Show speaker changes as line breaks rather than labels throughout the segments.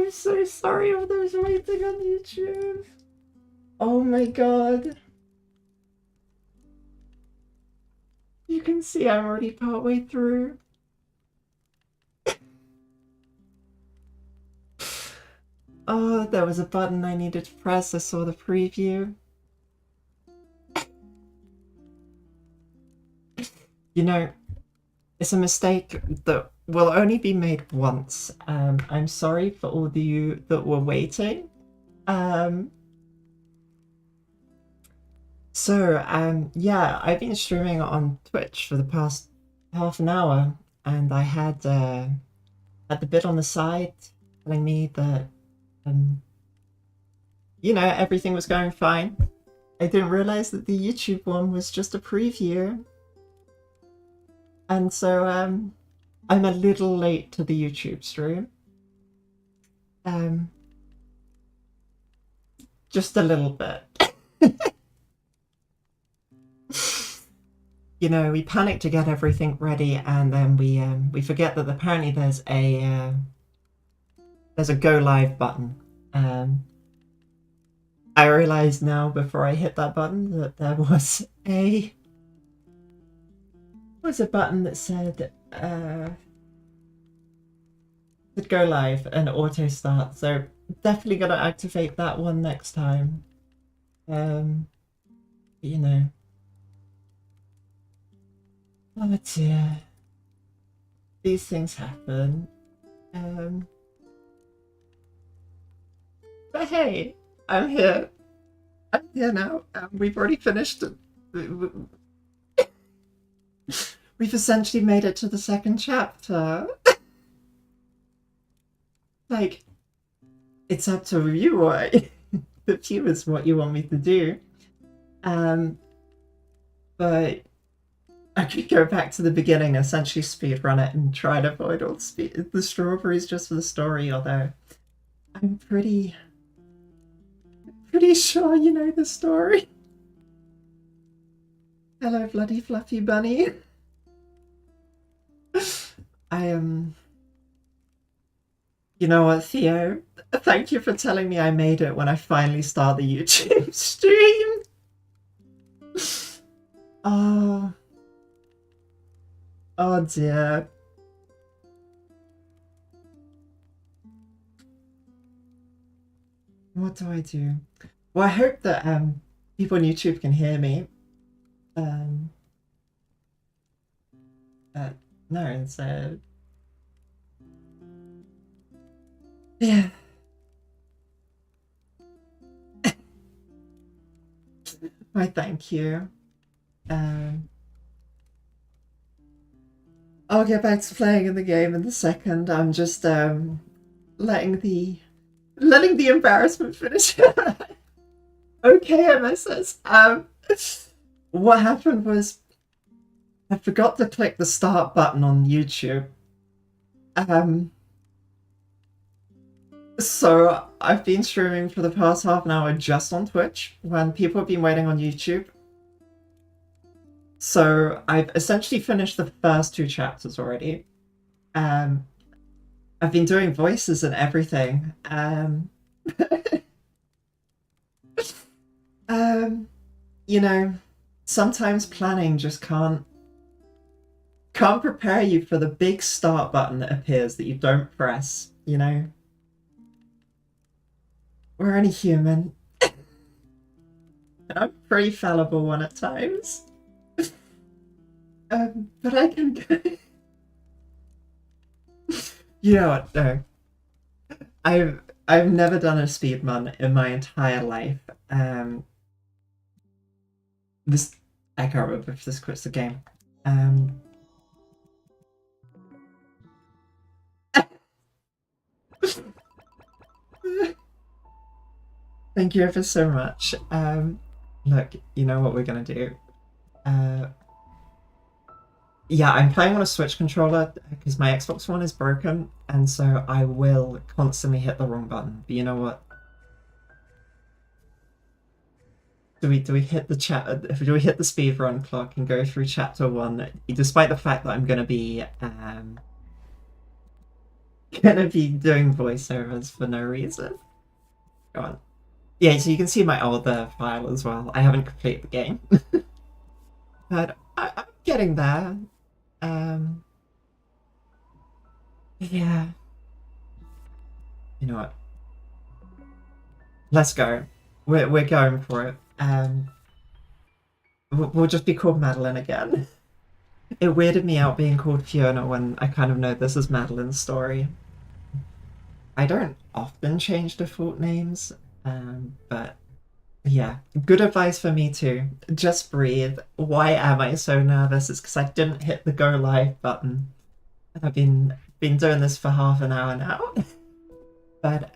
I'm so sorry for those waiting on YouTube. Oh my god. You can see I'm already partway through. Oh, there was a button I needed to press. I saw the preview. You know, it's a mistake that will only be made once. I'm sorry for all of you that were waiting. Yeah, I've been streaming on Twitch for the past half an hour, and I had the bit on the side telling me that, everything was going fine. I didn't realize that the YouTube one was just a preview. And so, I'm a little late to the YouTube stream. Just a little bit. You know, we panic to get everything ready, and then we forget that apparently there's a go live button. I realized now before I hit that button that there was a button that said go live and auto start. So definitely gonna activate that one next time. You know. Oh dear. These things happen. But hey, I'm here. I'm here now. We've already finished it. We've essentially made it to the second chapter. Like, it's up to you, the viewers, what you want me to do. But I could go back to the beginning, essentially speedrun it, and try to avoid all the strawberries just for the story, although I'm pretty sure you know the story. Hello, bloody fluffy bunny. You know what, Theo? Thank you for telling me I made it when I finally start the YouTube stream. Oh dear. What do I do? Well, I hope that people on YouTube can hear me. No, instead. Yeah. Why, thank you. I'll get back to playing in the game in a second. I'm just letting the embarrassment finish. Okay, MSS. What happened was I forgot to click the start button on YouTube. So I've been streaming for the past half an hour just on Twitch when people have been waiting on YouTube. So I've essentially finished the first 2 chapters already. I've been doing voices and everything. You know, sometimes planning just can't prepare you for the big start button that appears that you don't press, you know? We're only human. I'm a pretty fallible one at times. But I can go. You know what? No, I've never done a speedrun in my entire life. I can't remember if this quits the game. Thank you ever so much. Look, you know what we're gonna do. Yeah, I'm playing on a Switch controller because my Xbox One is broken, and so I will constantly hit the wrong button. But you know what? Do we hit the do we hit the speedrun clock and go through chapter 1, despite the fact that I'm gonna be gonna be doing voiceovers for no reason. Go on. Yeah, so you can see my older file as well. I haven't completed the game. But I'm getting there. Yeah. You know what? Let's go. We're going for it. We'll just be called Madeline again. It weirded me out being called Fiona when I kind of know this is Madeline's story. I don't often change default names, but yeah, good advice for me too. Just breathe. Why am I so nervous? It's because I didn't hit the go live button. I've been doing this for half an hour now. But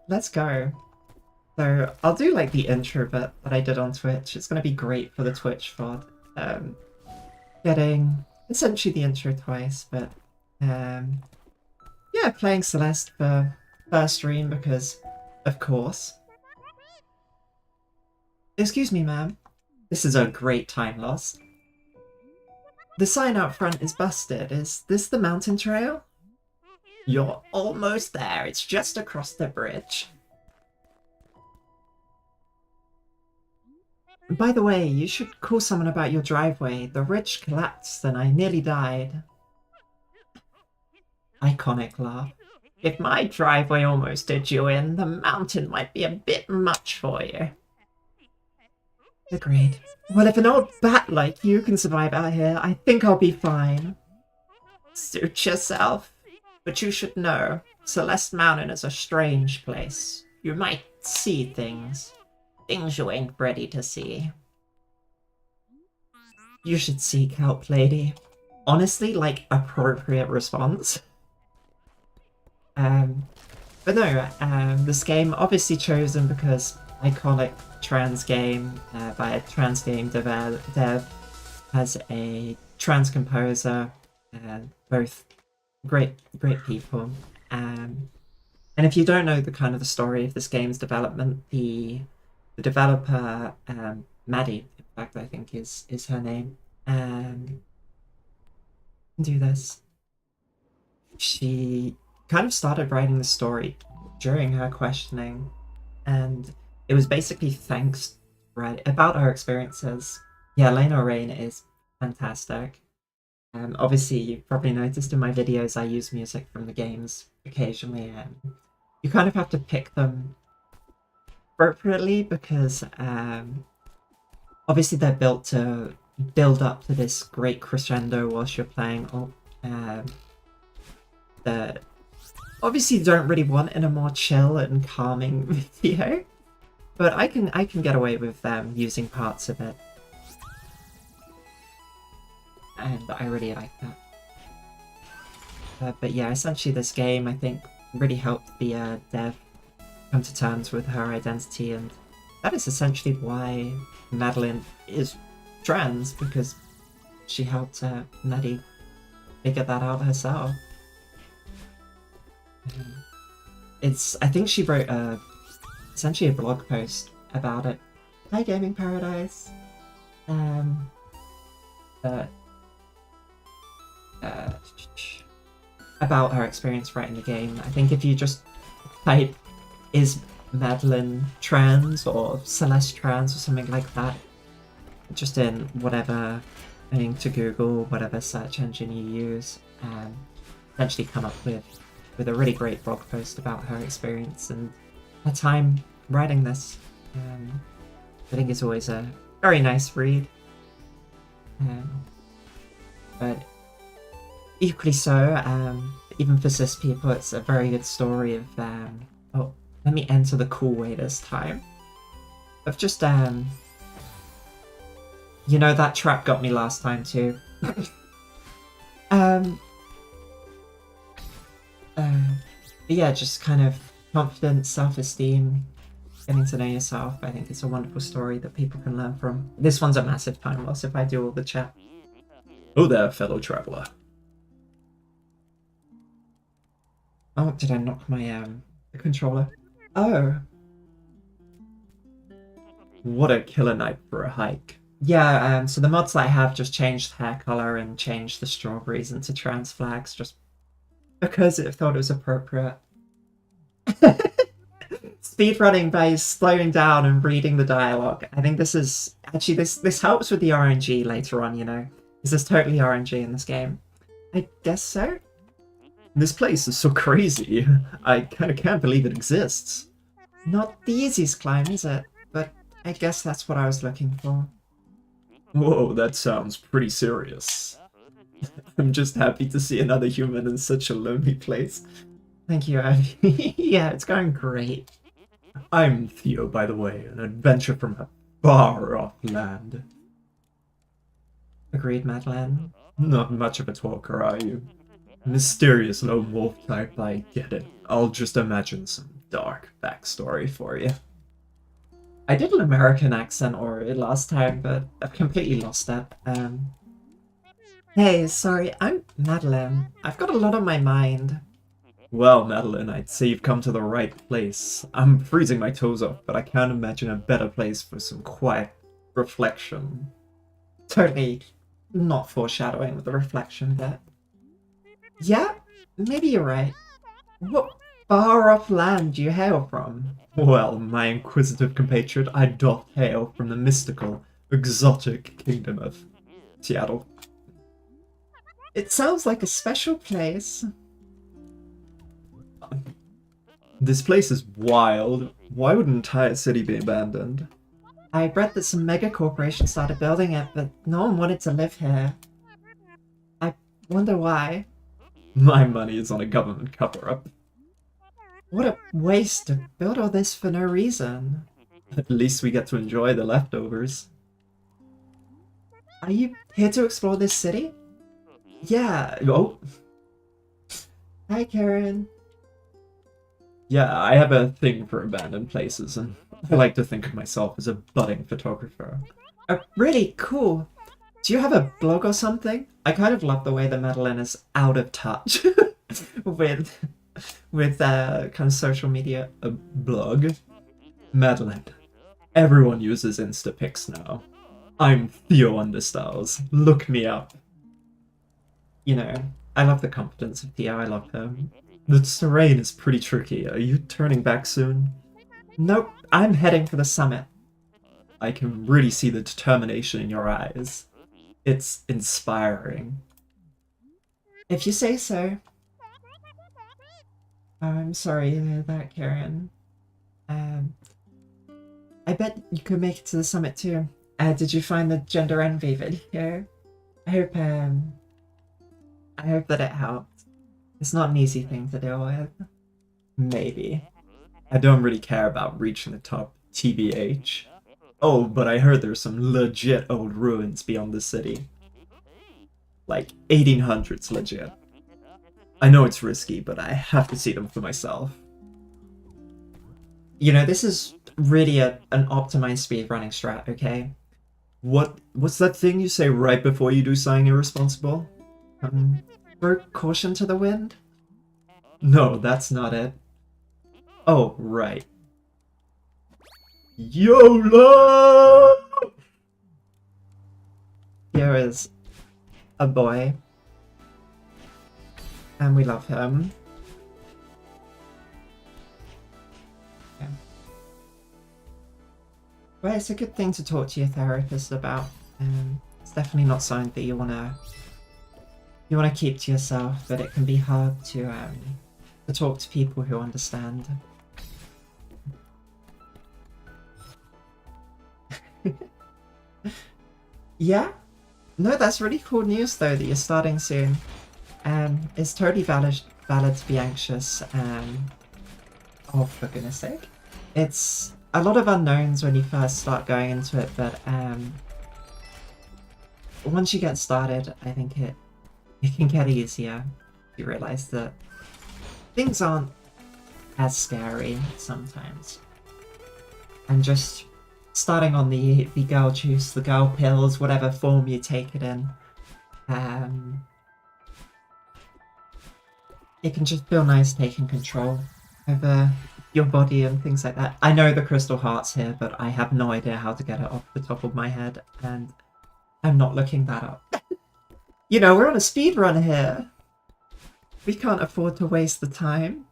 let's go. So I'll do like the intro bit that I did on Twitch. It's going to be great for the Twitch VOD. Getting essentially the intro twice, but yeah, playing Celeste for first stream because, of course. Excuse me, ma'am. This is a great time loss. The sign out front is busted. Is this the mountain trail? You're almost there. It's just across the bridge. By the way, you should call someone about your driveway. The ridge collapsed and I nearly died. Iconic laugh. If my driveway almost did you in, the mountain might be a bit much for you. Agreed. Well, if an old bat like you can survive out here, I think I'll be fine. Suit yourself. But you should know, Celeste Mountain is a strange place. You might see things. Things you ain't ready to see. You should seek help, lady. Honestly, like, appropriate response. But no, this game obviously chosen because iconic trans game by a trans game dev has a trans composer, both great people. And if you don't know the kind of the story of this game's development, the developer, Maddie, in fact, I think is her name, do this. She kind of started writing the story during her questioning, and it was basically thanks about her experiences. Yeah, Lena Rain is fantastic. Obviously, you've probably noticed in my videos I use music from the games occasionally, and you kind of have to pick them appropriately because obviously they're built to build up to this great crescendo whilst you're playing. That obviously you don't really want in a more chill and calming video, but I can get away with using parts of it, and I really like that. But yeah, essentially this game I think really helped the dev come to terms with her identity, and that is essentially why Madeline is trans, because she helped Maddie figure that out herself. I think she wrote essentially a blog post about it. Hi, Gaming Paradise. About her experience writing the game. I think if you just type "is Madeline trans" or "Celeste trans" or something like that, just in whatever thing to Google, whatever search engine you use, eventually come up with a really great blog post about her experience and her time writing this. I think it's always a very nice read. But equally so, even for cis people, it's a very good story of, oh, let me enter the cool way this time. Of just, you know, that trap got me last time too. But yeah, just kind of confidence, self-esteem, getting to know yourself. I think it's a wonderful story that people can learn from. This one's a massive time loss if I do all the chat. Oh there, fellow traveller. Oh, did I knock my the controller? Oh. What a killer night for a hike. Yeah, so the mods that I have just changed hair color and changed the strawberries into trans flags, just because it thought it was appropriate. Speedrunning by slowing down and reading the dialogue. I think this is actually this helps with the RNG later on, you know. This is totally RNG in this game. I guess so. This place is so crazy. I kind of can't believe it exists. Not the easiest climb, is it? But I guess that's what I was looking for. Whoa, that sounds pretty serious. I'm just happy to see another human in such a lonely place. Thank you, Abby. Yeah, it's going great. I'm Theo, by the way, an adventure from a far-off land. Agreed, Madeline. Not much of a talker, are you? Mysterious lone wolf type, I get it. I'll just imagine some dark backstory for you. I did an American accent already last time, but I've completely lost that. Hey, sorry, I'm Madeline. I've got a lot on my mind. Well, Madeline, I'd say you've come to the right place. I'm freezing my toes off, but I can't imagine a better place for some quiet reflection. Totally not foreshadowing with the reflection bit. Yeah, maybe you're right. What far-off land do you hail from? Well, my inquisitive compatriot, I doth hail from the mystical, exotic kingdom of Seattle. It sounds like a special place. This place is wild. Why would an entire city be abandoned? I read that some mega corporation started building it, but no one wanted to live here. I wonder why. My money is on a government cover-up. What a waste to build all this for no reason. At least we get to enjoy the leftovers. Are you here to explore this city? Yeah. Oh. Hi, Karen. Yeah, I have a thing for abandoned places, and I like to think of myself as a budding photographer. Really cool. Do you have a blog or something? I kind of love the way that Madeline is out of touch with kind of social media. A blog? Madeline, everyone uses Instapics now. I'm Theo Understyles. Look me up. You know, I love the confidence of Theo. I love him. The terrain is pretty tricky. Are you turning back soon? Nope, I'm heading for the summit. I can really see the determination in your eyes. It's inspiring. If you say so. I'm sorry to hear that, Karen. I bet you could make it to the summit too. Did you find the gender envy video? I hope that it helped. It's not an easy thing to deal with. Maybe. I don't really care about reaching the top, TBH. Oh, but I heard there's some legit old ruins beyond the city. Like 1800s legit. I know it's risky, but I have to see them for myself. You know, this is really an optimized speedrunning strat, okay? What's that thing you say right before you do something irresponsible? Throw caution to the wind? No, that's not it. Oh, right. YOLO! Here is a boy. And we love him. Yeah. Well, it's a good thing to talk to your therapist about. It's definitely not something that you wanna keep to yourself, but it can be hard to talk to people who understand. Yeah? No, that's really cool news though that you're starting soon. It's totally valid to be anxious. Oh, for goodness sake. It's a lot of unknowns when you first start going into it, but once you get started, I think it can get easier. You realize that things aren't as scary sometimes. And just starting on the girl juice, the girl pills, whatever form you take it in, it can just feel nice taking control over your body and things like that. I know the crystal heart's here, but I have no idea how to get it off the top of my head, and I'm not looking that up. You know, we're on a speed run here. We can't afford to waste the time.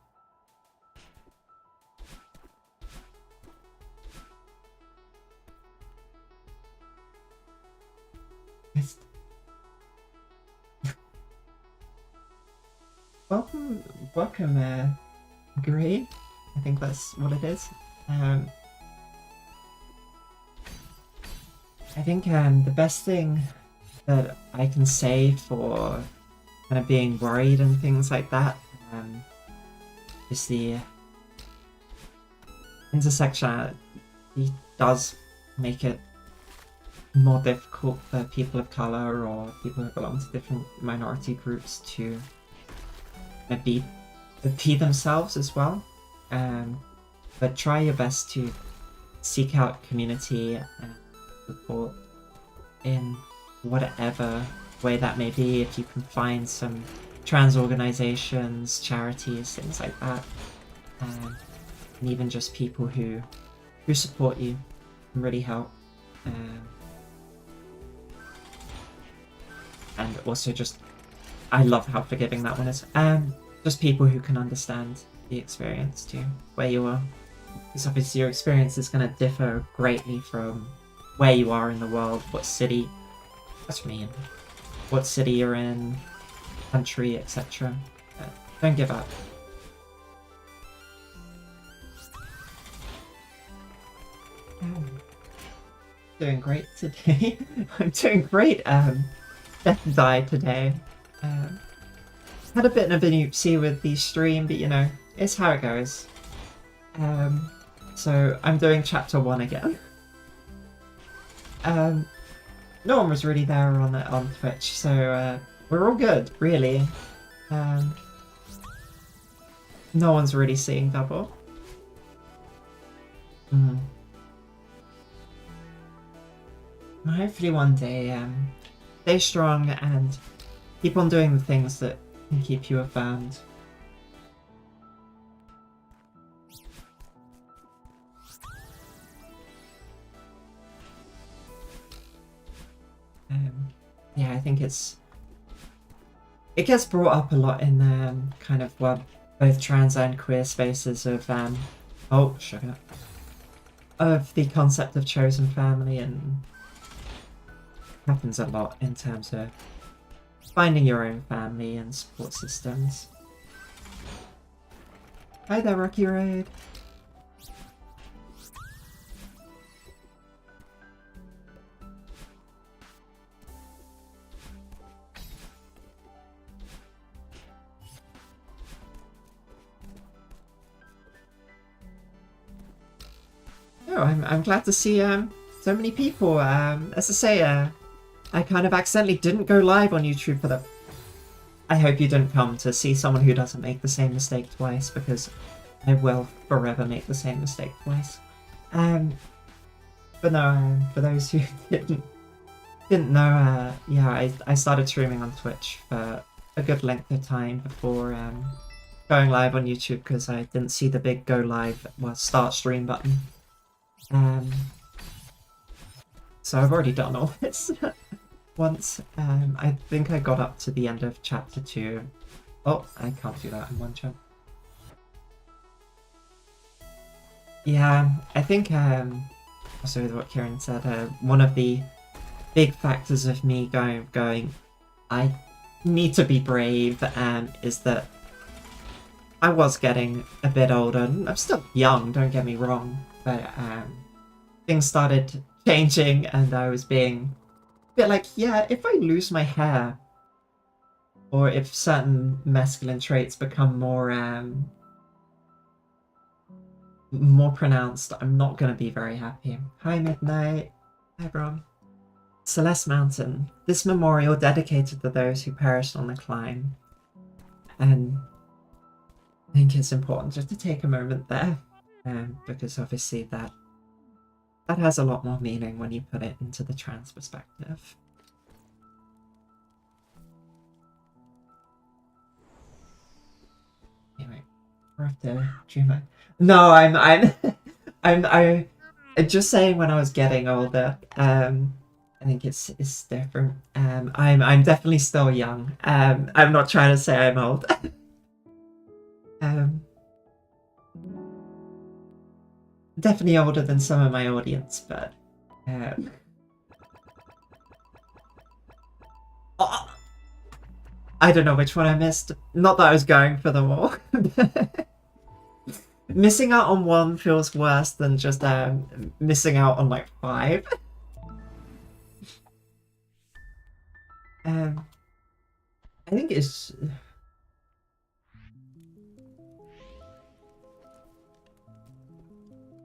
Welcome, Gray. I think that's what it is. I think the best thing that I can say for kind of being worried and things like that is the intersectionality does make it more difficult for people of color or people who belong to different minority groups to be themselves as well. But try your best to seek out community and support in whatever way that may be. If you can find some trans organizations, charities, things like that, and even just people who support you can really help. And also just, I love how forgiving that one is. Just people who can understand the experience too, where you are. Because obviously your experience is going to differ greatly from where you are in the world, what city, that's me, what city you're in, country, etc. Don't give up. Doing great today. I'm doing great. Death died today. Had a bit of an oopsie with the stream, but you know, it's how it goes. So I'm doing chapter 1 again. No one was really there on Twitch, so we're all good, really. No one's really seeing double. Hopefully one day, stay strong and keep on doing the things that can keep you affirmed. Yeah, I think it gets brought up a lot in kind of, well, both trans and queer spaces of oh sugar, of the concept of chosen family, and happens a lot in terms of finding your own family and support systems. Hi there, Rocky Road. Oh, I'm glad to see so many people. As I say, I kind of accidentally didn't go live on YouTube for the... I hope you didn't come to see someone who doesn't make the same mistake twice, because I will forever make the same mistake twice. But no, for those who didn't know, yeah, I started streaming on Twitch for a good length of time before going live on YouTube, because I didn't see the big go live, well, start stream button. So I've already done all this once. I think I got up to the end of chapter 2. Oh, I can't do that in one jump. Yeah, I think, also with what Kieran said, one of the big factors of me going, I need to be brave, is that I was getting a bit older. I'm still young, don't get me wrong, but things started changing, and I was being a bit like, yeah, if I lose my hair, or if certain masculine traits become more pronounced, I'm not going to be very happy. Hi, Midnight. Hi, everyone. Celeste Mountain. This memorial dedicated to those who perished on the climb. And I think it's important just to take a moment there, because obviously that has a lot more meaning when you put it into the trans perspective. Anyway, we're off to Dreamer. No, I'm just saying, when I was getting older, I think it's different. I'm definitely still young. I'm not trying to say I'm old. definitely older than some of my audience, but oh, I don't know which one I missed. Not that I was going for them all. Missing out on one feels worse than just missing out on like 5. I think it's.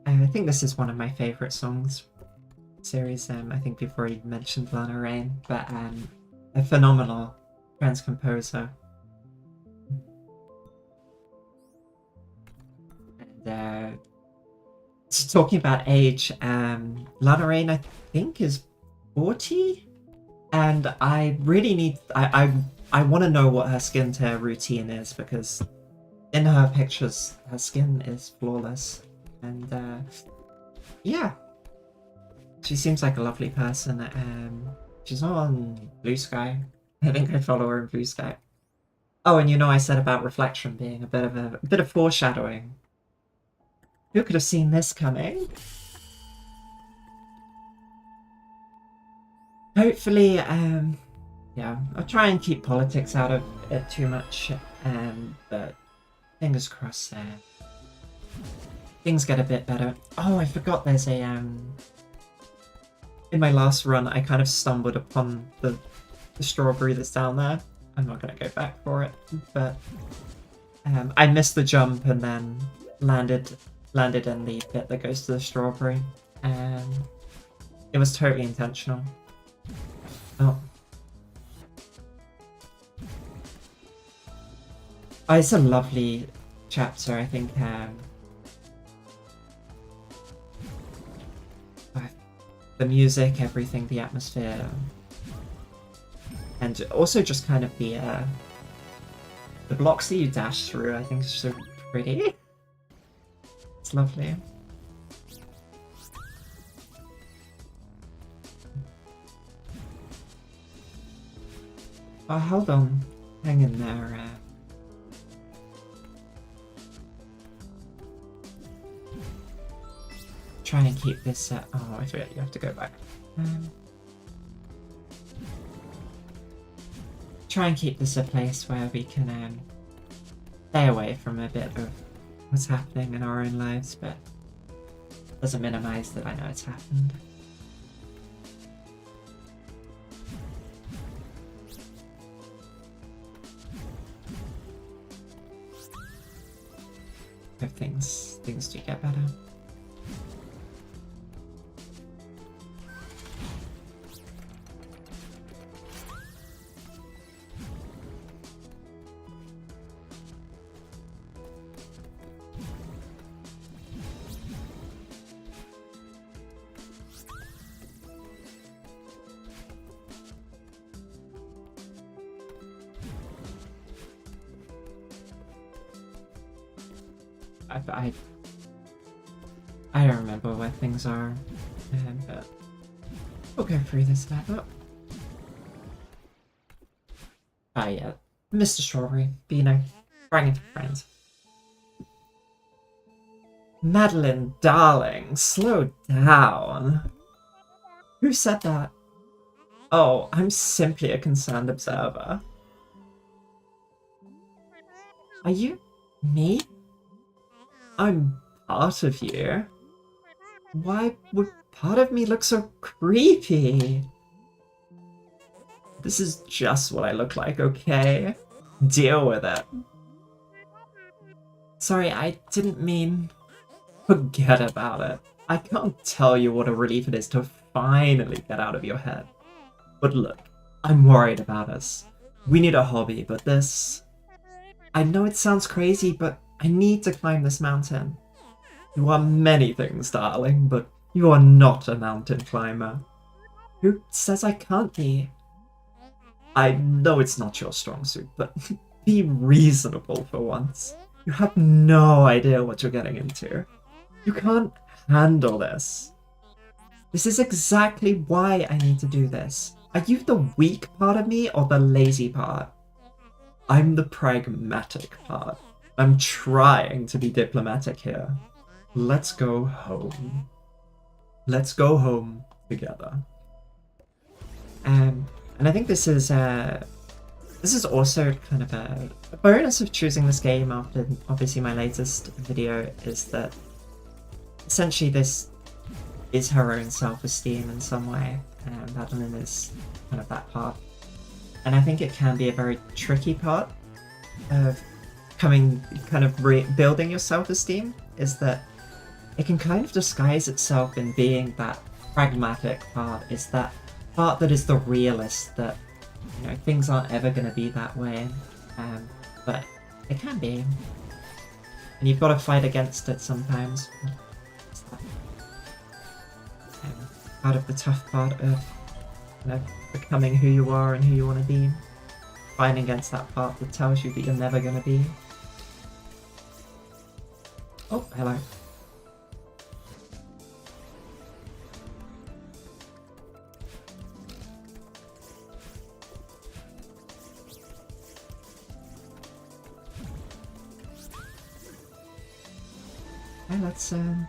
I think this is one of my favorite songs series. I think we've already mentioned Lana Rain, but a phenomenal trans composer. And talking about age, Lana Rain I think is 40, and I really need. I want to know what her skincare routine is, because in her pictures, her skin is flawless. And yeah, she seems like a lovely person. She's on Blue Sky. I think I follow her in Blue Sky. Oh, and you know I said about Reflection being a bit of foreshadowing. Who could have seen this coming? Hopefully, yeah, I'll try and keep politics out of it too much. But fingers crossed there. Things get a bit better. Oh, I forgot there's a in my last run I kind of stumbled upon the strawberry that's down there. I'm not gonna go back for it, but I missed the jump and then landed in the bit that goes to the strawberry. It was totally intentional. Oh. Oh, it's a lovely chapter, I think. The music, everything, the atmosphere, and also just kind of the blocks that you dash through, I think is so pretty. It's lovely. Oh, hold on. Hang in there. Try and keep this oh, I forget you have to go back. Try and keep this a place where we can stay away from a bit of what's happening in our own lives, but doesn't minimize that I know it's happened. Hope things do get better. I don't remember where things are, but we'll go through this level. Ah, yeah, Mr. Strawberry, Beano, bragging for friends. Madeline, darling, slow down. Who said that? Oh, I'm simply a concerned observer. Are you me? I'm part of you. Why would part of me look so creepy? This is just what I look like, okay? Deal with it. Sorry, I didn't mean... Forget about it. I can't tell you what a relief it is to finally get out of your head. But look, I'm worried about us. We need a hobby, but this... I know it sounds crazy, but I need to climb this mountain. You are many things, darling, but you are not a mountain climber. Who says I can't be? I know it's not your strong suit, but be reasonable for once. You have no idea what you're getting into. You can't handle this. This is exactly why I need to do this. Are you the weak part of me or the lazy part? I'm the pragmatic part. I'm trying to be diplomatic here. Let's go home. Let's go home together. And I think this is also kind of a bonus of choosing this game after obviously my latest video, is that essentially this is her own self-esteem in some way, and Madeline is kind of that part. And I think it can be a very tricky part of building your self-esteem, is that it can kind of disguise itself in being that pragmatic part. It's that part that is the realist, that, you know, things aren't ever going to be that way, but it can be, and you've got to fight against it sometimes. It's that, part of the tough part of, you know, becoming who you are and who you want to be, fighting against that part that tells you that you're never going to be. Oh, hello. Okay, let's oh,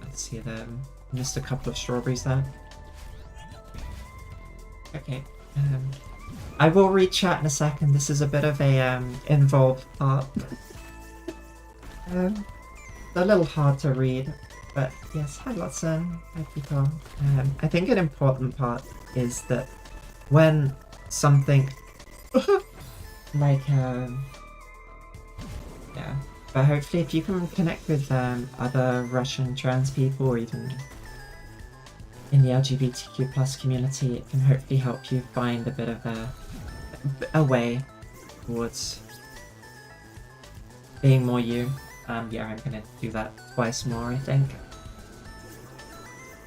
let's see them. Missed a couple of strawberries there. Okay. I will read chat in a second. This is a bit of a involved part. A little hard to read, but yes, hi Lotson, hi people. I think an important part is that when something like yeah, but hopefully if you can connect with other Russian trans people, or even in the LGBTQ plus community, it can hopefully help you find a bit of a way towards being more you. Yeah, I'm gonna do that twice more, I think,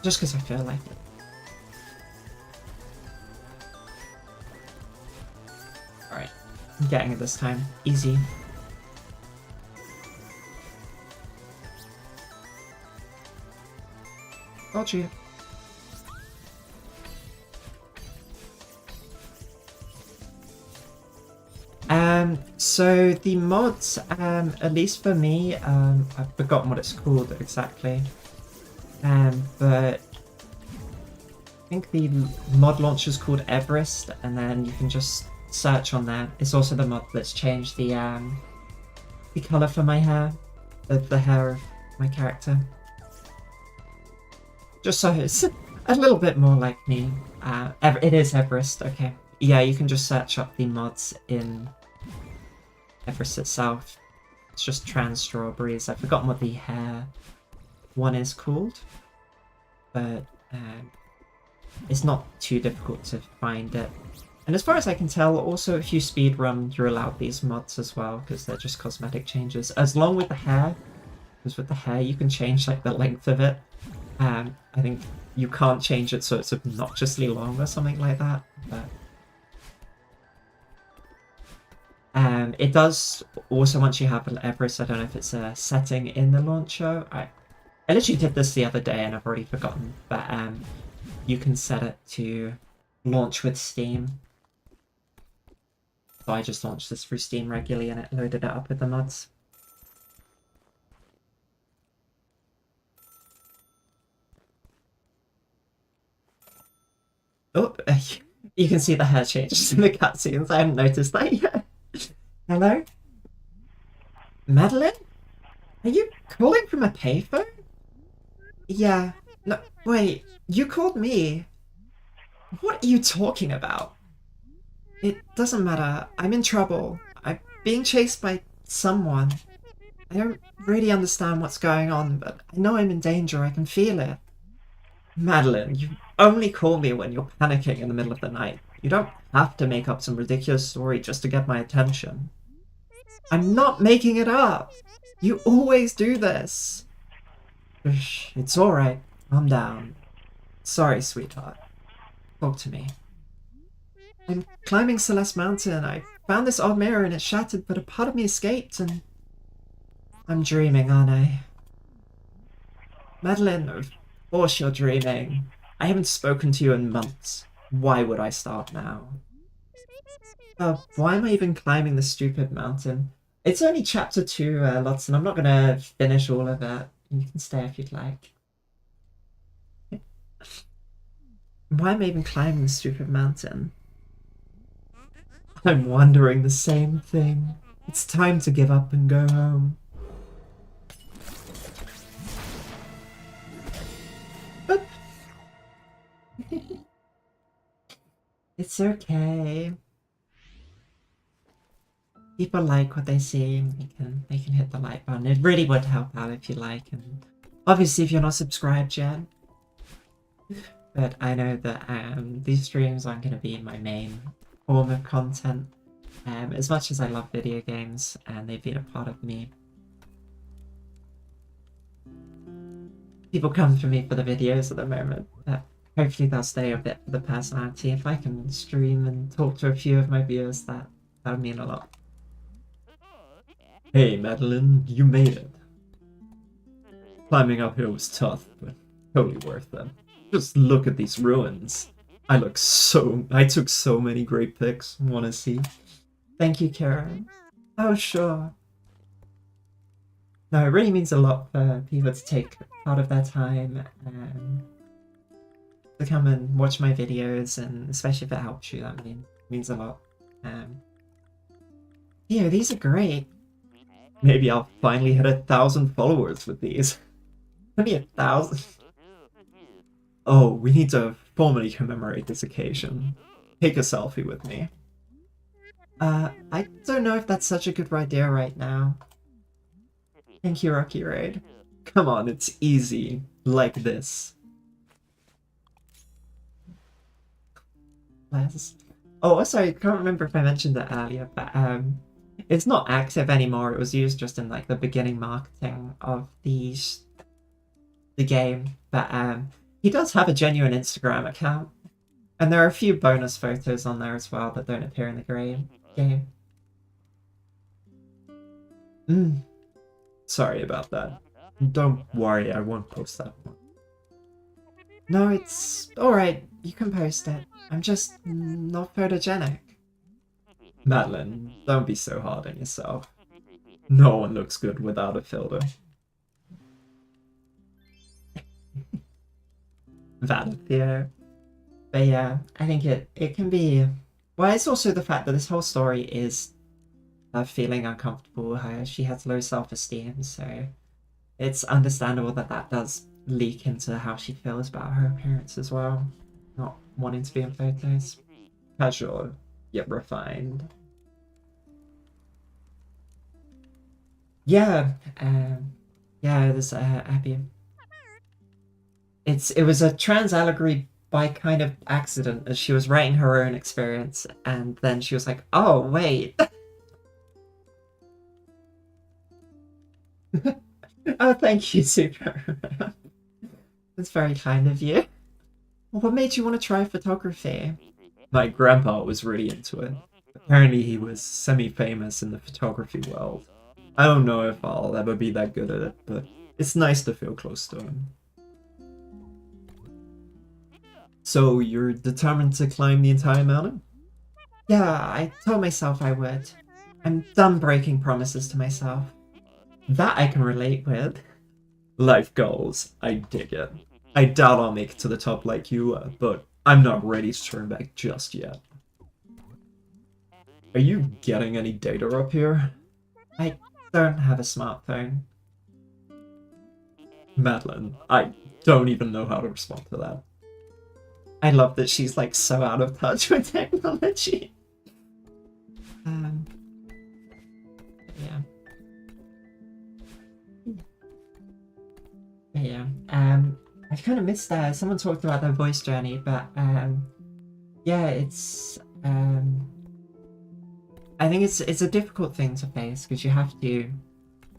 just because I feel like it. Alright, I'm getting it this time. Easy. Got you. So the mods, at least for me, I've forgotten what it's called exactly, but I think the mod launcher is called Everest, and then you can just search on there. It's also the mod that's changed the colour for my hair, the hair of my character, just so it's a little bit more like me. It is Everest, okay. Yeah, you can just search up the mods in Everest itself. It's just trans strawberries. I've forgotten what the hair one is called, but it's not too difficult to find it. And as far as I can tell, also if you speedrun, you're allowed these mods as well, because they're just cosmetic changes. As long with the hair, because with the hair you can change like the length of it. I think you can't change it so it's obnoxiously long or something like that, but it does also, once you have Everest, I don't know if it's a setting in the launcher. I literally did this the other day and I've already forgotten, but you can set it to launch with Steam. So I just launched this through Steam regularly and it loaded it up with the mods. Oh, you can see the hair changes in the cutscenes. I hadn't noticed that yet. Hello? Madeline? Are you calling from a payphone? Yeah. No, wait. You called me. What are you talking about? It doesn't matter. I'm in trouble. I'm being chased by someone. I don't really understand what's going on, but I know I'm in danger. I can feel it. Madeline, you only call me when you're panicking in the middle of the night. You don't have to make up some ridiculous story just to get my attention. I'm not making it up. You always do this. It's alright. Calm down. Sorry, sweetheart. Talk to me. I'm climbing Celeste Mountain. I found this odd mirror and it shattered, but a part of me escaped and... I'm dreaming, aren't I? Madeline, of course you're dreaming. I haven't spoken to you in months. Why would I start now? Oh, why am I even climbing the stupid mountain? It's only chapter 2, Lotson. I'm not gonna finish all of it. You can stay if you'd like. Why am I even climbing the stupid mountain? I'm wondering the same thing. It's time to give up and go home. But it's okay. People like what they see. They can hit the like button. It really would help out if you like. And obviously, if you're not subscribed yet. But I know that these streams aren't going to be my main form of content. As much as I love video games and they've been a part of me. People come for me for the videos at the moment, but hopefully they'll stay a bit for the personality. If I can stream and talk to a few of my viewers, that would mean a lot. Hey Madeline, you made it. Climbing up here was tough, but totally worth it. Just look at these ruins. I took so many great pics. Wanna see? Thank you, Karen. Oh, sure. No, it really means a lot for people to take part of their time to come and watch my videos, and especially if it helps you, that means a lot. Yeah, these are great. Maybe I'll finally hit 1,000 followers with these. Only 1,000. Oh, we need to formally commemorate this occasion. Take a selfie with me. I don't know if that's such a good idea right now. Thank you, Rocky Road. Come on, it's easy. Like this. Oh, sorry, I can't remember if I mentioned that earlier, but it's not active anymore. It was used just in like the beginning marketing of the game. But he does have a genuine Instagram account. And there are a few bonus photos on there as well that don't appear in the game. Sorry about that. Don't worry, I won't post that one. No, it's alright. You can post it. I'm just not photogenic. Madeline, don't be so hard on yourself. No one looks good without a filter. Valid, Theo. But yeah, I think it can be... Well, it's also the fact that this whole story is her feeling uncomfortable. She has low self-esteem, so it's understandable that that does leak into how she feels about her appearance as well. Not wanting to be in photos. Casual, yet refined. Yeah, this happy. It was a trans allegory by kind of accident, as she was writing her own experience, and then she was like, oh, wait. Oh, thank you, Super. That's very kind of you. What made you want to try photography? My grandpa was really into it. Apparently he was semi-famous in the photography world. I don't know if I'll ever be that good at it, but it's nice to feel close to him. So you're determined to climb the entire mountain? Yeah, I told myself I would. I'm done breaking promises to myself. That I can relate with. Life goals, I dig it. I doubt I'll make it to the top like you are, but I'm not ready to turn back just yet. Are you getting any data up here? I don't have a smartphone. Madeline, I don't even know how to respond to that. I love that she's like so out of touch with technology. Yeah. Yeah. I kind of missed that. Someone talked about their voice journey, but yeah, it's I think it's a difficult thing to face because you have to.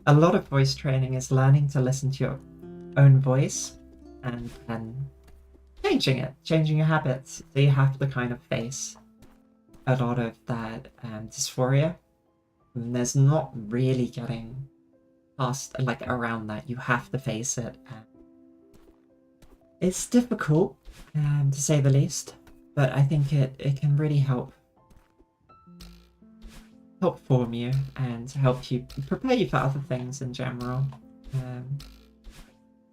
A lot of voice training is learning to listen to your own voice and changing your habits. So you have to kind of face a lot of that dysphoria. And there's not really getting past, like, around that. You have to face it. It's difficult, to say the least, but I think it can really help help form you and help you prepare you for other things in general.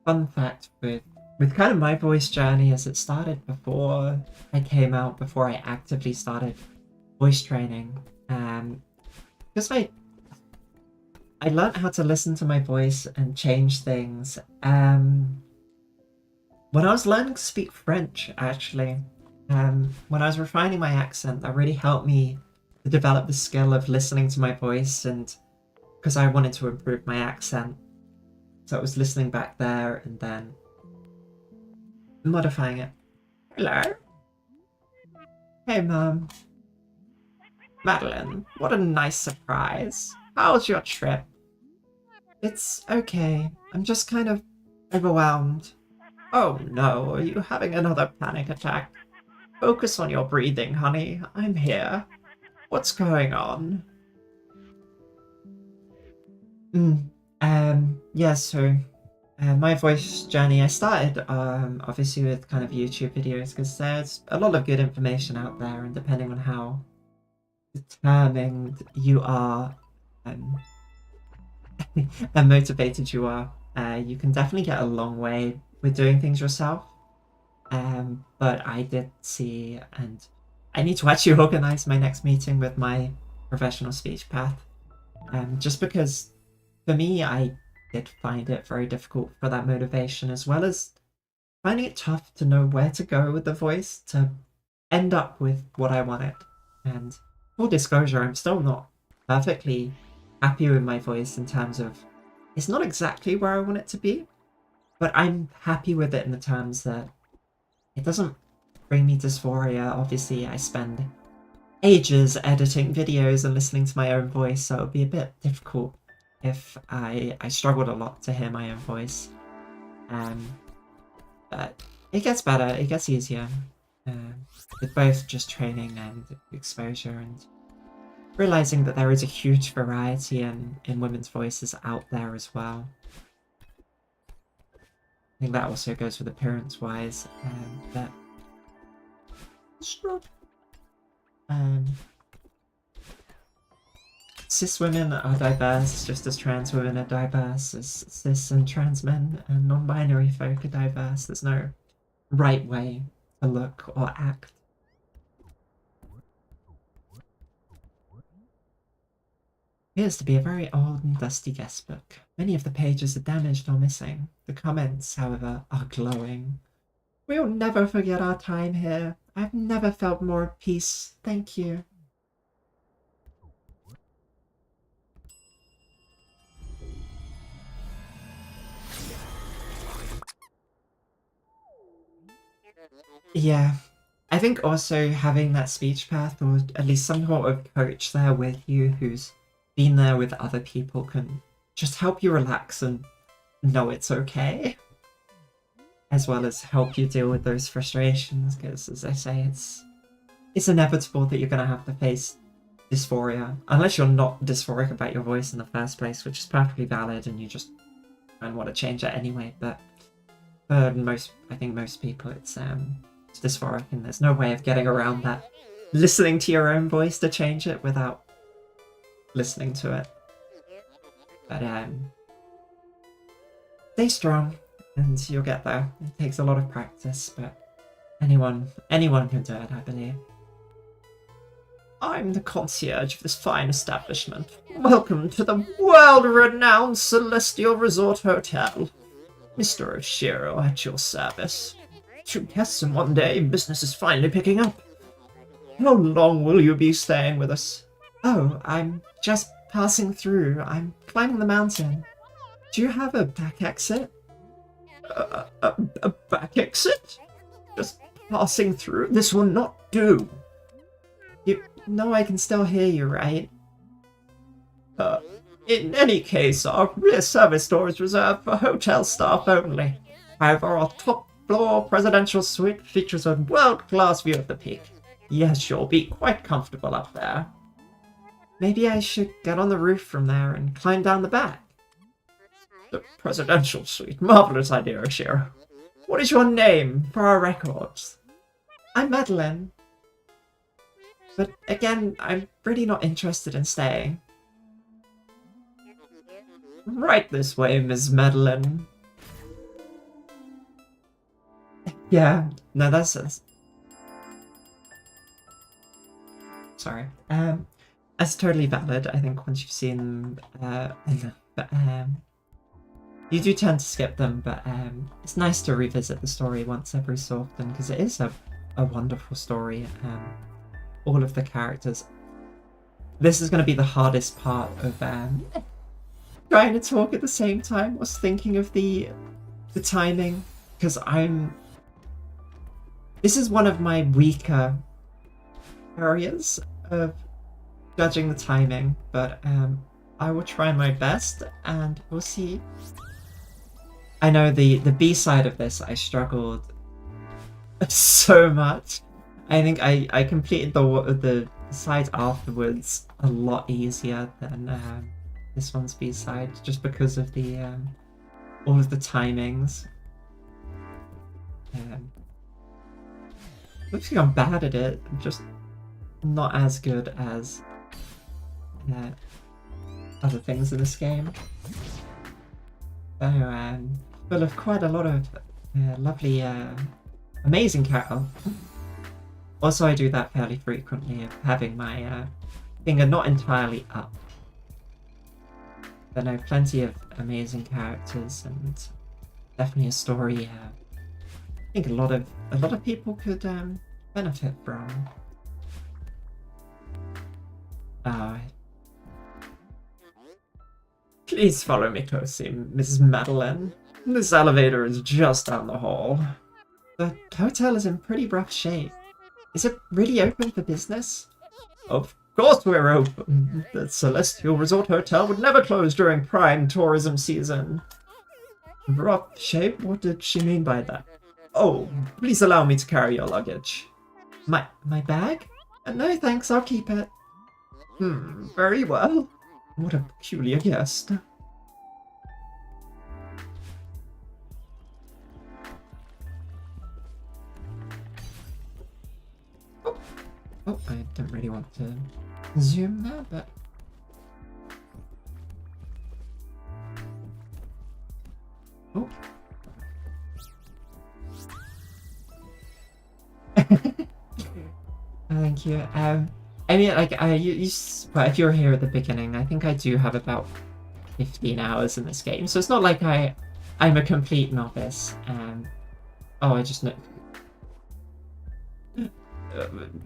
Fun fact with kind of my voice journey is it started before I came out, before I actively started voice training. Because I learned how to listen to my voice and change things when I was learning to speak French, actually. When I was refining my accent, that really helped me to develop the skill of listening to my voice, and because I wanted to improve my accent. So I was listening back there and then modifying it. Hello? Hey, Mum. Madeline, what a nice surprise. How's your trip? It's okay. I'm just kind of overwhelmed. Oh no, are you having another panic attack? Focus on your breathing, honey. I'm here. What's going on? Yeah, so my voice journey, I started obviously with kind of YouTube videos because there's a lot of good information out there, and depending on how determined you are and motivated you are, you can definitely get a long way with doing things yourself. But I did see, and I need to actually organize my next meeting with my professional speech path. Just because for me, I did find it very difficult for that motivation, as well as finding it tough to know where to go with the voice to end up with what I wanted. And full disclosure, I'm still not perfectly happy with my voice in terms of it's not exactly where I want it to be, but I'm happy with it in the terms that it doesn't bring me dysphoria. Obviously, I spend ages editing videos and listening to my own voice, so it would be a bit difficult if I struggled a lot to hear my own voice. But it gets better, it gets easier, with both just training and exposure, and realizing that there is a huge variety in women's voices out there as well. I think that also goes with appearance-wise, that cis women are diverse just as trans women are diverse, as cis and trans men and non-binary folk are diverse. There's no right way to look or act. Appears to be a very old and dusty guest book. Many of the pages are damaged or missing. The comments, however, are glowing. We'll never forget our time here. I've never felt more at peace. Thank you. Yeah, I think also having that speech path, or at least some sort of coach there with you who's been there with other people, can just help you relax and know it's okay, as well as help you deal with those frustrations, because as I say, it's inevitable that you're going to have to face dysphoria, unless you're not dysphoric about your voice in the first place, which is perfectly valid and you just don't want to change it anyway. But for I think most people, it's dysphoric, and there's no way of getting around that. Listening to your own voice to change it without listening to it. But stay strong, and you'll get there. It takes a lot of practice, but anyone can do it, I believe. I'm the concierge of this fine establishment. Welcome to the world-renowned Celestial Resort Hotel. Mr. Oshiro at your service. 2 guests in 1 day, business is finally picking up. How long will you be staying with us? Oh, I'm just passing through. I'm climbing the mountain. Do you have a back exit? A back exit? Just passing through? This will not do. You know I can still hear you, right? In any case, our rear service door is reserved for hotel staff only. However, our top floor presidential suite features a world-class view of the peak. Yes, you'll be quite comfortable up there. Maybe I should get on the roof from there and climb down the back. The presidential suite. Marvelous idea, Oshiro. What is your name for our records? I'm Madeline. But again, I'm really not interested in staying. Right this way, Miss Madeline. Yeah, no, that's sorry. That's totally valid. I think once you've seen but you do tend to skip them, but it's nice to revisit the story once every so often because it is a wonderful story. All of the characters. This is going to be the hardest part of trying to talk at the same time. Was thinking of the timing because This is one of my weaker areas of judging the timing, but I will try my best, and we'll see. I know the B side of this, I struggled so much. I think I completed the side afterwards a lot easier than this one's B side, just because of the all of the timings. Looks like I'm bad at it, just not as good as other things in this game. So, full of quite a lot of lovely, amazing characters. Also, I do that fairly frequently, of having my finger not entirely up. But no, plenty of amazing characters and definitely a story. I think a lot of people could benefit from. Please follow me closely, Mrs. Madeline. This elevator is just down the hall. The hotel is in pretty rough shape. Is it really open for business? Of course we're open. The Celestial Resort Hotel would never close during prime tourism season. Rough shape? What did she mean by that? Oh, please allow me to carry your luggage. My bag? No thanks, I'll keep it. Very well. What a peculiar guest. Oh, I don't really want to zoom there, but... Oh. Thank you. I mean, like, well, if you're here at the beginning, I think I do have about 15 hours in this game, so it's not like I'm a complete novice. Oh, I just know.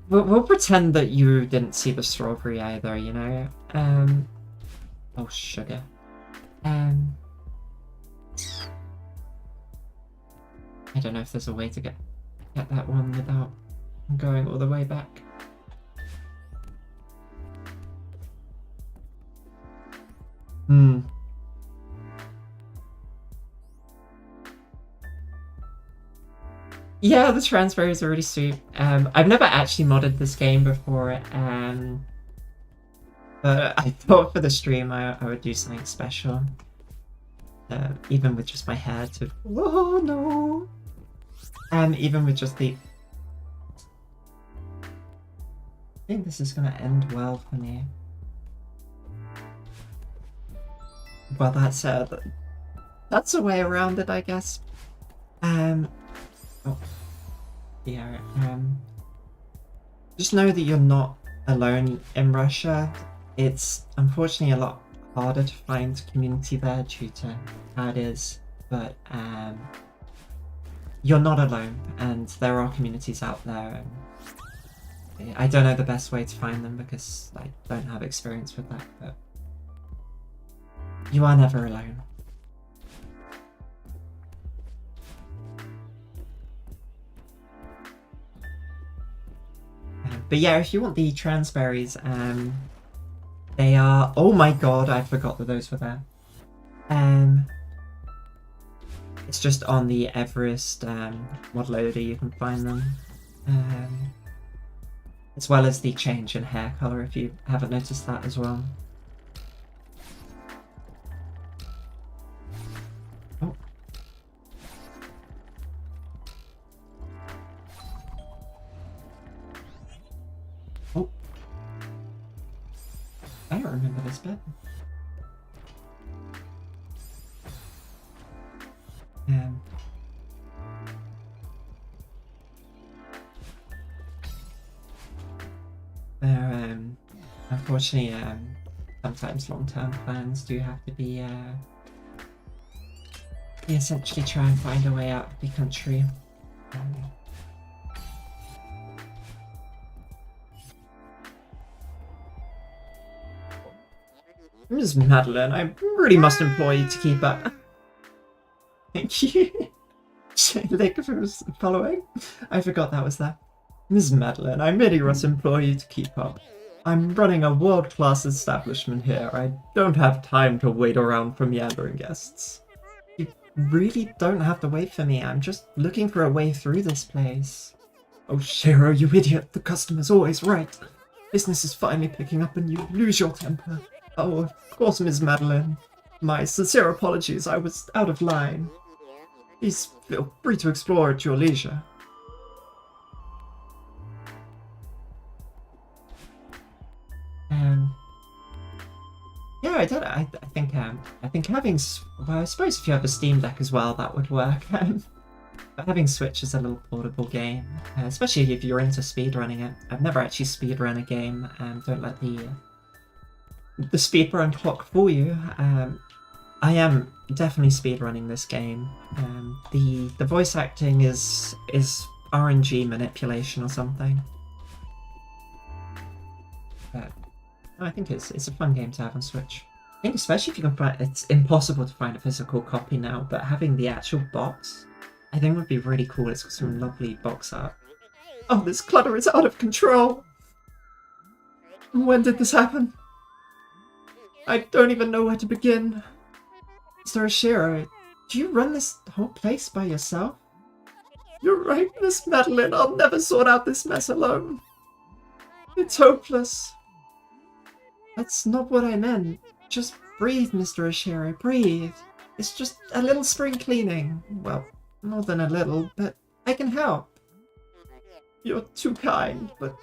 We'll pretend that you didn't see the strawberry either, you know? Oh, sugar. I don't know if there's a way to get that one without going all the way back. Yeah, the transfers are really sweet. I've never actually modded this game before, but I thought for the stream I would do something special. Even with just my hair to... Whoa, no! Even with just the... I think this is gonna end well for me. Well, that's a way around it, I guess. Oh. Yeah, just know that you're not alone in Russia. It's unfortunately a lot harder to find community there due to how it is, but you're not alone, and there are communities out there. And I don't know the best way to find them because I don't have experience with that, but you are never alone. But yeah, if you want the transberries, they are... Oh my god, I forgot that those were there. It's just on the Everest mod loader you can find them. As well as the change in hair colour if you haven't noticed that as well. Oh. Oh, I don't remember this bit. Unfortunately, sometimes long-term plans do have to be, essentially try and find a way out of the country. Ms. Madeline, I really must implore you to keep up. Thank you. Lick was following. I forgot that was there. Ms. Madeline, I really must implore you to keep up. I'm running a world-class establishment here. I don't have time to wait around for meandering guests. You really don't have to wait for me. I'm just looking for a way through this place. Oh, Shiro, you idiot. The customer's always right. Business is finally picking up and you lose your temper. Oh, of course, Ms. Madeline. My sincere apologies. I was out of line. Please feel free to explore at your leisure. Yeah, I don't know. I think having, well, I suppose if you have a Steam Deck as well, that would work. But having Switch is a little portable game, especially if you're into speedrunning it. I've never actually speedrun a game, and don't let the speedrun clock fool you. I am definitely speedrunning this game. The voice acting is RNG manipulation or something. But I think it's a fun game to have on Switch. I think especially if you can find, it's impossible to find a physical copy now, but having the actual box, I think would be really cool. It's got some lovely box art. Oh, this clutter is out of control! When did this happen? I don't even know where to begin. Mr. Oshiro, do you run this whole place by yourself? You're right, Miss Madeline. I'll never sort out this mess alone. It's hopeless. That's not what I meant. Just breathe, Mr. Oshiro, breathe. It's just a little spring cleaning. Well, more than a little, but I can help. You're too kind, but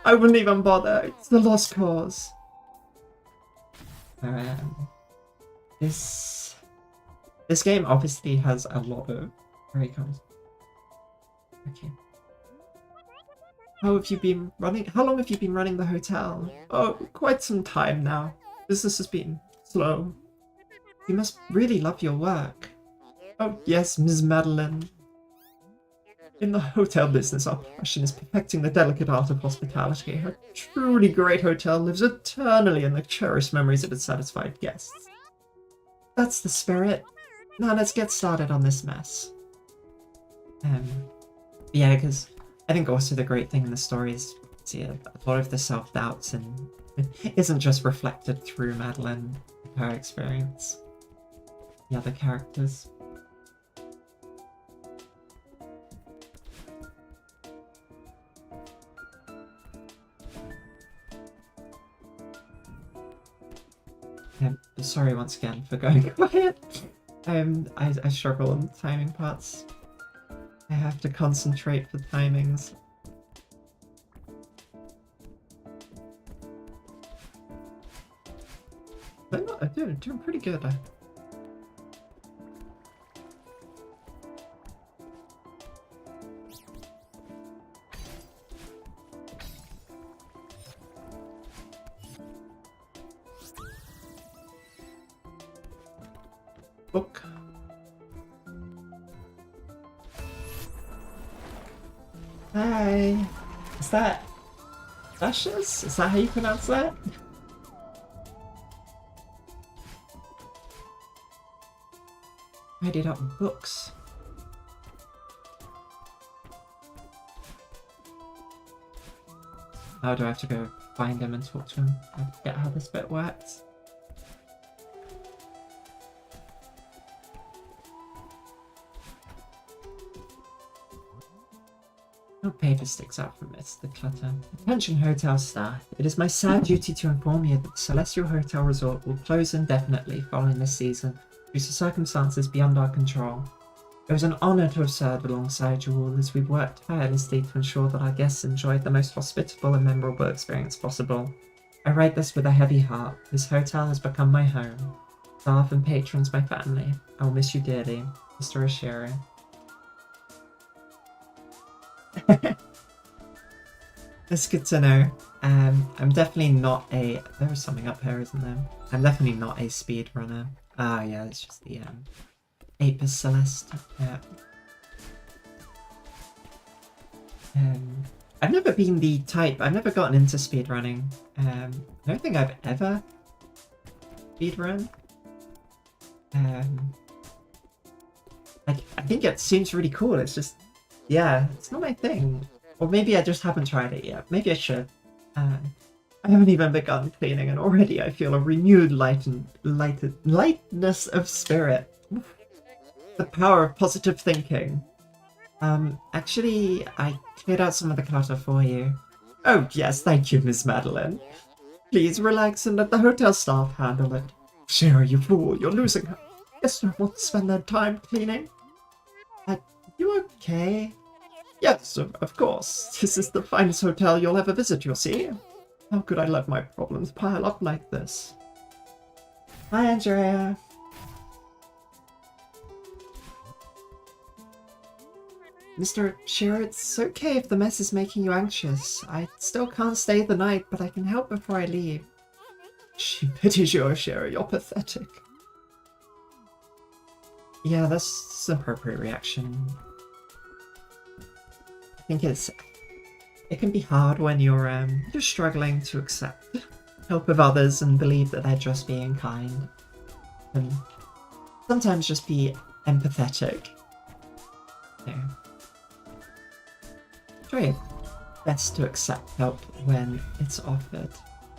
I wouldn't even bother. It's the lost cause. This game obviously has a lot of... Here he comes. Okay. How long have you been running the hotel? Oh, quite some time now. Business has been slow. You must really love your work. Oh yes, Ms. Madeline. In the hotel business, our passion is perfecting the delicate art of hospitality. A truly great hotel lives eternally in the cherished memories of its satisfied guests. That's the spirit. Now let's get started on this mess. Yeah, because I think also the great thing in the story is, see, a lot of the self-doubts and it isn't just reflected through Madeline, her experience, the other characters. Sorry once again for going quiet. I struggle on the timing parts. I have to concentrate for timings. But no, I'm doing pretty good. Book. Hi. Is that Luscious? Is that how you pronounce that? Tidied up books. How do I have to go find him and talk to him? I forget how this bit works. No paper sticks out from amidst the clutter. Attention hotel staff. It is my sad duty to inform you that the Celestial Hotel Resort will close indefinitely following this season due to circumstances beyond our control. It was an honour to have served alongside you all as we worked tirelessly to ensure that our guests enjoyed the most hospitable and memorable experience possible. I write this with a heavy heart. This hotel has become my home. Staff and patrons my family. I will miss you dearly, Mr. Oshiro. That's good to know. I'm definitely not a... There was something up here, isn't there? I'm definitely not a speedrunner. Ah, yeah, it's just the Apis Celeste. Yeah. I've never been the type... I've never gotten into speedrunning. I don't think I've ever speedrun. I think it seems really cool. It's just... Yeah, it's not my thing. Or maybe I just haven't tried it yet. Maybe I should. I haven't even begun cleaning and already I feel a renewed lightness of spirit. The power of positive thinking. Actually, I cleared out some of the clutter for you. Oh yes, thank you, Miss Madeline. Please relax and let the hotel staff handle it. Shira, you fool, you're losing her. Guests don't want to spend their time cleaning. You okay? Yes, of course. This is the finest hotel you'll ever visit, you'll see. How could I let my problems pile up like this? Hi, Andrea. Mr. Shira, it's okay if the mess is making you anxious. I still can't stay the night, but I can help before I leave. She pities you, Shira. You're pathetic. Yeah, that's an appropriate reaction. I think it can be hard when you're struggling to accept help of others and believe that they're just being kind. And sometimes just be empathetic. Try your best to accept help when it's offered,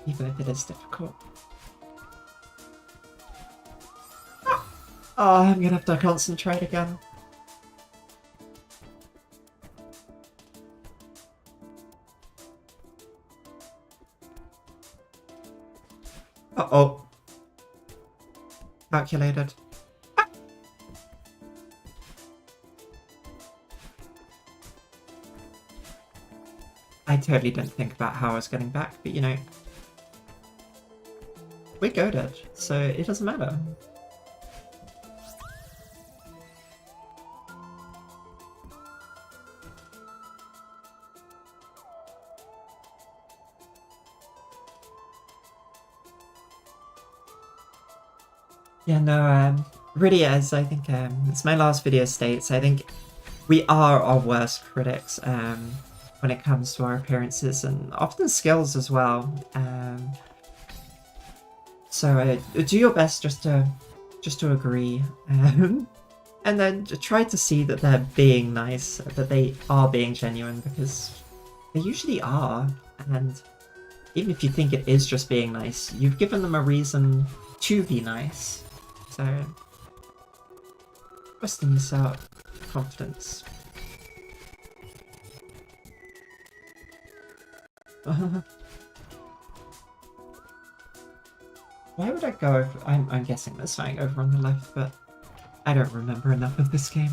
even if it is difficult. Oh, I'm gonna have to concentrate again. Uh-oh. Calculated. I totally didn't think about how I was getting back, but you know, we're goated, so it doesn't matter. Yeah, no, really, as I think it's my last video states, I think we are our worst critics when it comes to our appearances and often skills as well. So do your best just to agree, and then try to see that they're being nice, that they are being genuine, because they usually are. And even if you think it is just being nice, you've given them a reason to be nice. So, resting yourself, confidence. Why would I go over... I'm guessing there's something over on the left, but I don't remember enough of this game.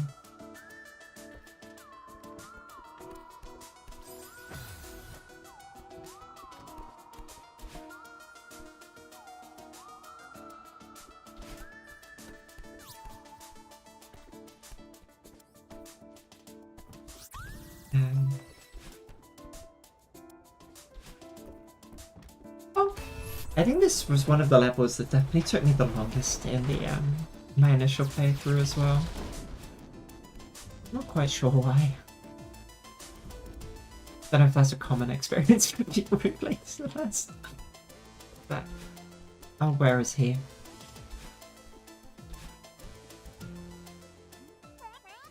I think this was one of the levels that definitely took me the longest in the my initial playthrough as well. Not quite sure why. Don't know if that's a common experience for people who play Celeste. But oh, where is he?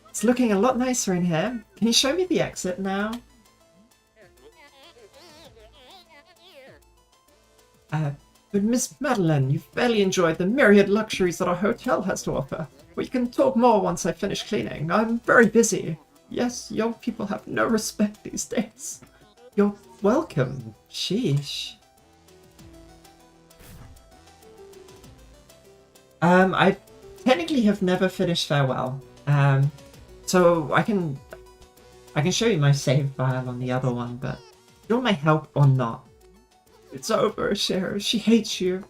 It's looking a lot nicer in here. Can you show me the exit now? But Miss Madeline, you've barely enjoyed the myriad luxuries that our hotel has to offer. We can talk more once I finish cleaning. I'm very busy. Yes, young people have no respect these days. You're welcome. Sheesh. I technically have never finished Farewell. So I can show you my save file on the other one, but do you want my help or not? It's over, Cher. She hates you.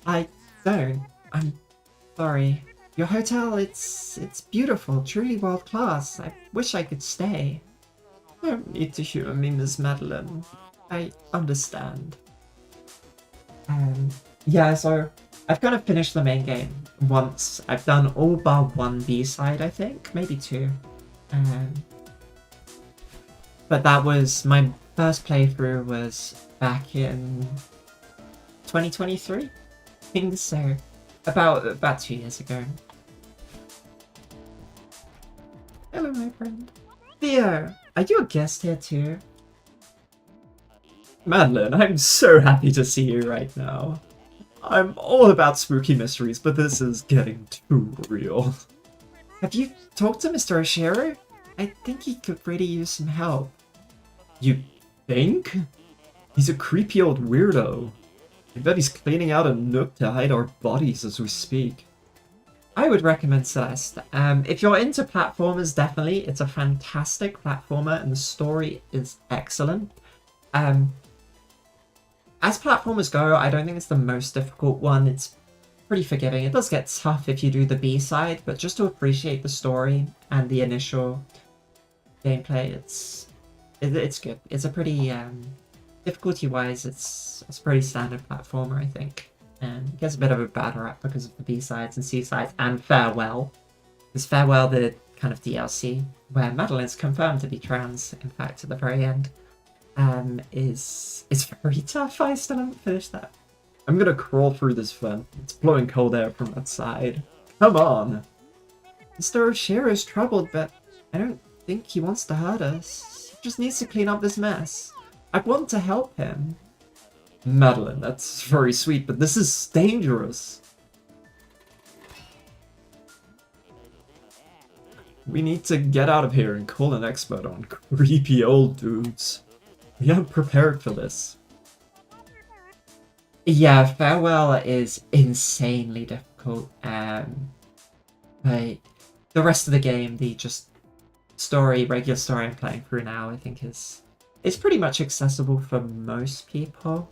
I don't. I'm sorry. Your hotel, it's beautiful, truly world class. I wish I could stay. Don't need to humor me, Miss Madeline. I understand. Um, yeah, so I've kind of finished the main game once. I've done all bar one B-side, I think, maybe two. But that was my first playthrough was back in 2023, I think so. About 2 years ago. Hello, my friend. Theo, are you a guest here too? Madeline, I'm so happy to see you right now. I'm all about spooky mysteries, but this is getting too real. Have you talked to Mr. Oshiro? I think he could really use some help. You think? He's a creepy old weirdo. I bet he's cleaning out a nook to hide our bodies as we speak. I would recommend Celeste. If you're into platformers, definitely. It's a fantastic platformer and the story is excellent. As platformers go, I don't think it's the most difficult one. It's pretty forgiving. It does get tough if you do the B-side, but just to appreciate the story and the initial gameplay, it's good. It's a pretty, difficulty-wise, it's a pretty standard platformer, I think. And it gets a bit of a bad rap because of the B-sides and C-sides and Farewell. Because Farewell, the kind of DLC, where Madeline's confirmed to be trans, in fact, at the very end, is very tough. I still haven't finished that. I'm gonna crawl through this vent. It's blowing cold air from outside. Come on! Mr. Oshiro's troubled, but I don't think he wants to hurt us. He just needs to clean up this mess. I want to help him. Madeline, that's very sweet, but this is dangerous. We need to get out of here and call an expert on creepy old dudes. We aren't prepared for this. Yeah, Farewell is insanely difficult. But the rest of the game, the just regular story I'm playing through now, I think is pretty much accessible for most people.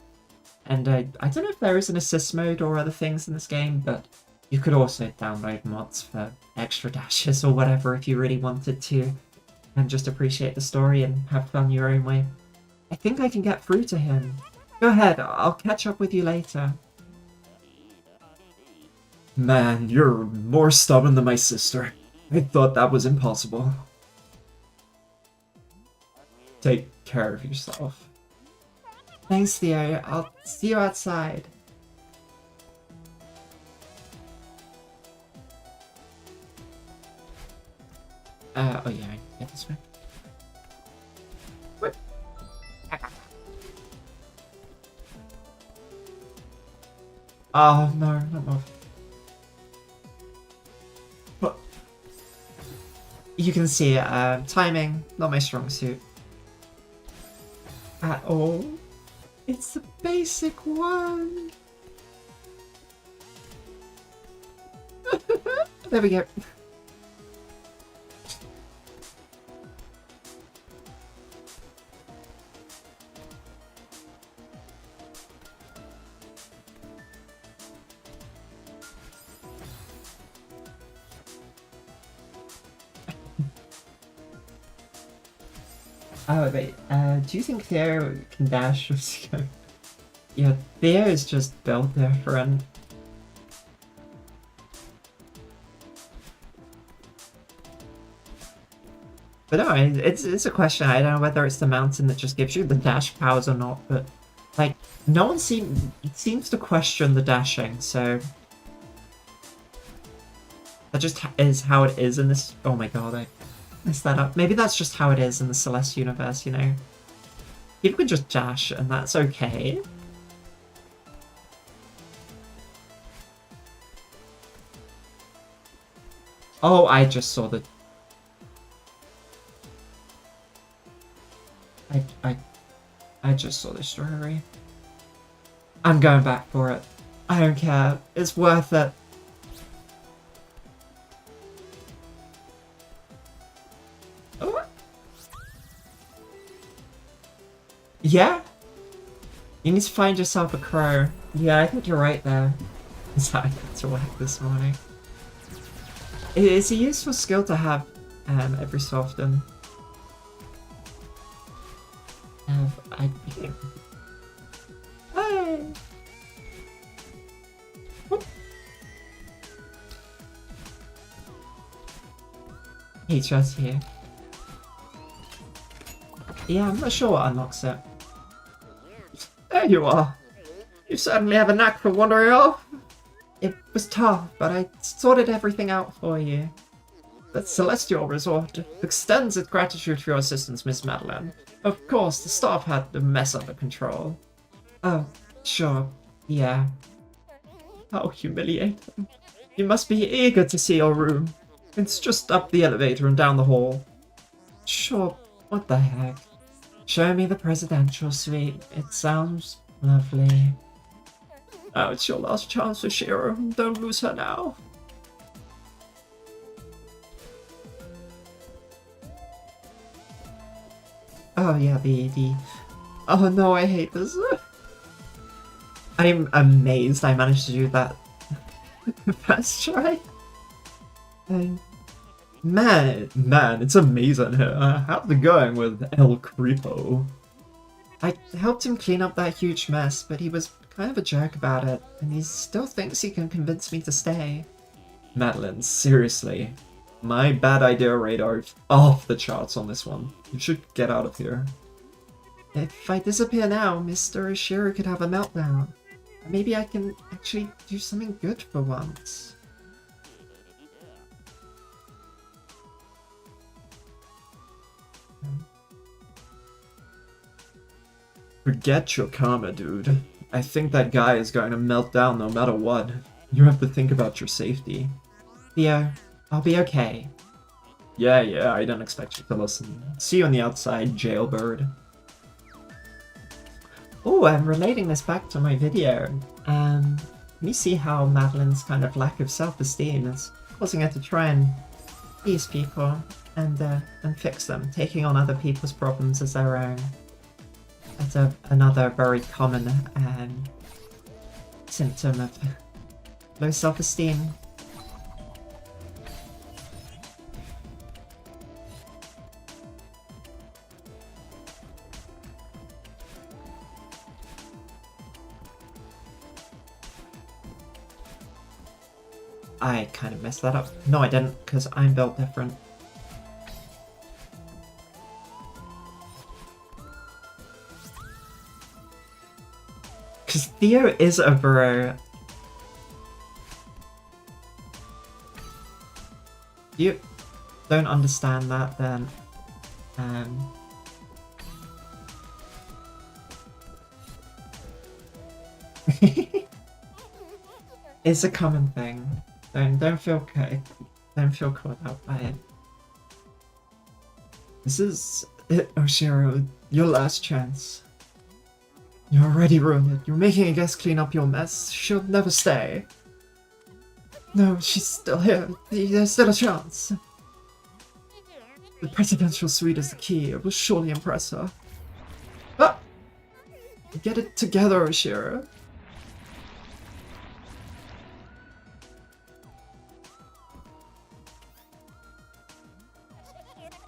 And I don't know if there is an assist mode or other things in this game, but you could also download mods for extra dashes or whatever if you really wanted to, and just appreciate the story and have fun your own way. I think I can get through to him. Go ahead, I'll catch up with you later. Man, you're more stubborn than my sister. I thought that was impossible. Take care of yourself. Thanks, Theo. I'll see you outside. Oh yeah, I can get this way. What? Oh no, not more. But you can see, timing, not my strong suit. At all. It's the basic one. There we go. Oh wait, do you think Theo can dash? Yeah, Theo is just built different. But no, it's a question. I don't know whether it's the mountain that just gives you the dash powers or not, but like no one seems to question the dashing, so that just is how it is in this. Oh my god, I messed that up. Maybe that's just how it is in the Celeste universe, you know? People can just dash, and that's okay. Oh, I just saw the... I just saw the strawberry. I'm going back for it. I don't care. It's worth it. Oh. Yeah? You need to find yourself a crow. Yeah, I think you're right there. Is how I got to work this morning. It's a useful skill to have every so often. I think. Hey! Whoop. Hey, just here. Yeah, I'm not sure what unlocks it. There you are. You certainly have a knack for wandering off. It was tough, but I sorted everything out for you. The Celestial Resort extends its gratitude for your assistance, Miss Madeline. Of course, the staff had the mess under control. Oh, sure. Yeah. How humiliating. You must be eager to see your room. It's just up the elevator and down the hall. Sure, what the heck. Show me the presidential suite. It sounds lovely. Now it's your last chance, Shiro. Don't lose her now. Oh yeah, the... Oh no, I hate this. I'm amazed I managed to do that first try. Man, it's amazing here. How's it going with El Creepo? I helped him clean up that huge mess, but he was kind of a jerk about it, and he still thinks he can convince me to stay. Madeline, seriously. My bad idea radar is off the charts on this one. You should get out of here. If I disappear now, Mr. Ishiro could have a meltdown. Maybe I can actually do something good for once. Forget your karma, dude. I think that guy is going to melt down no matter what. You have to think about your safety. Theo, I'll be okay. Yeah, I don't expect you to listen. See you on the outside, jailbird. Oh, I'm relating this back to my video. You see how Madeline's kind of lack of self-esteem is causing her to try and please people and fix them, taking on other people's problems as their own. That's another very common symptom of low self-esteem. I kind of messed that up. No, I didn't, because I'm built different. Because Theo is a bro. You don't understand that, then. It's a common thing. Don't feel caught out by it. This is it, Oshiro. Your last chance. You already ruined it. You're making a guest clean up your mess. She'll never stay. No, she's still here. There's still a chance. The presidential suite is the key. It will surely impress her. Ah! Get it together, Oshiro.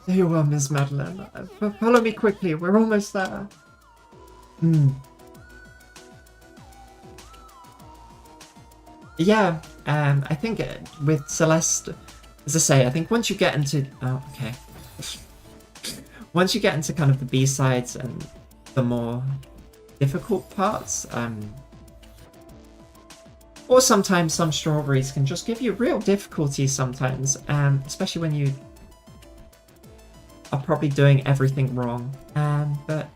There you are, Miss Madeline. Follow me quickly. We're almost there. Yeah, I think with Celeste, as I say, I think once you get into... Oh, okay. Once you get into kind of the B-sides and the more difficult parts, or sometimes some strawberries can just give you real difficulty sometimes, especially when you are probably doing everything wrong, but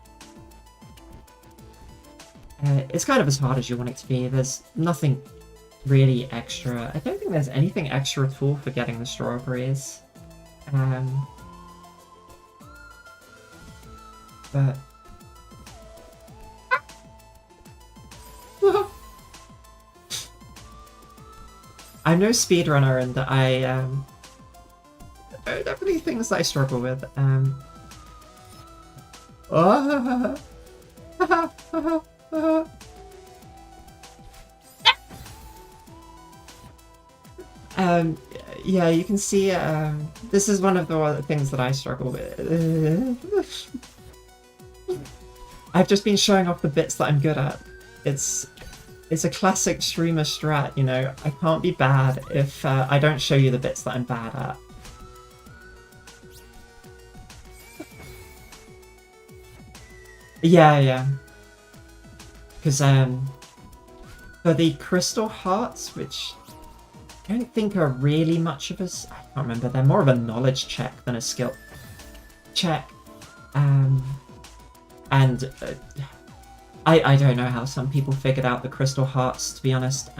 it's kind of as hard as you want it to be. There's nothing really extra. I don't think there's anything extra at all for getting the strawberries. But I'm no speedrunner, and there are definitely things I struggle with. Yeah, you can see, this is one of the things that I struggle with. I've just been showing off the bits that I'm good at. It's a classic streamer strat, you know. I can't be bad if I don't show you the bits that I'm bad at. Yeah. Because, for the crystal hearts, which I don't think are really much of a... I can't remember, they're more of a knowledge check than a skill check. And I don't know how some people figured out the crystal hearts, to be honest.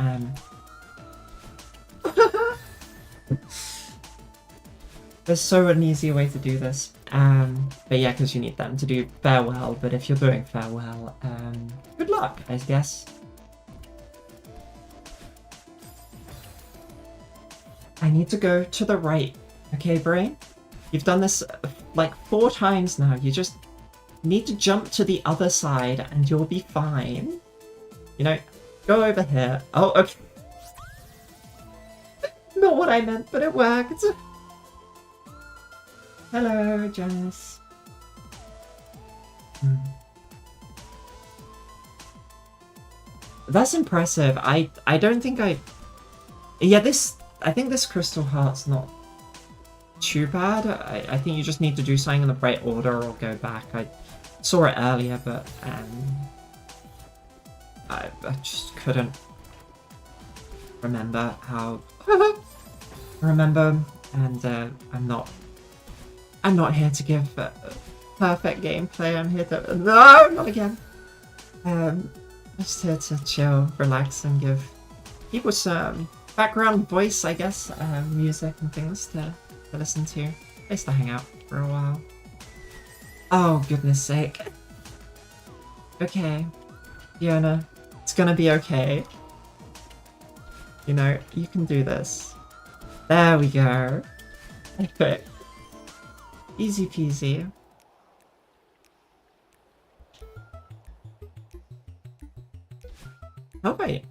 There's so an easier way to do this. But yeah, because you need them to do farewell. But if you're doing farewell, good luck, I guess. I need to go to the right. Okay, brain? You've done this like 4 times now. You just need to jump to the other side and you'll be fine. You know, go over here. Oh, okay. Not what I meant, but it worked. Hello, Janice. That's impressive. I don't think I... Yeah, I think this crystal heart's not too bad. I think you just need to do something in the right order or go back. I saw it earlier, but I just couldn't remember how... remember, and I'm not here to give perfect gameplay. I'm here to... No, not again. Just here to chill, relax, and give people some background voice, I guess, music and things to listen to. Place to hang out for a while. Oh, goodness sake. Okay, Fiona, it's gonna be okay. You know, you can do this. There we go. Okay. Easy peasy. Oh, wait.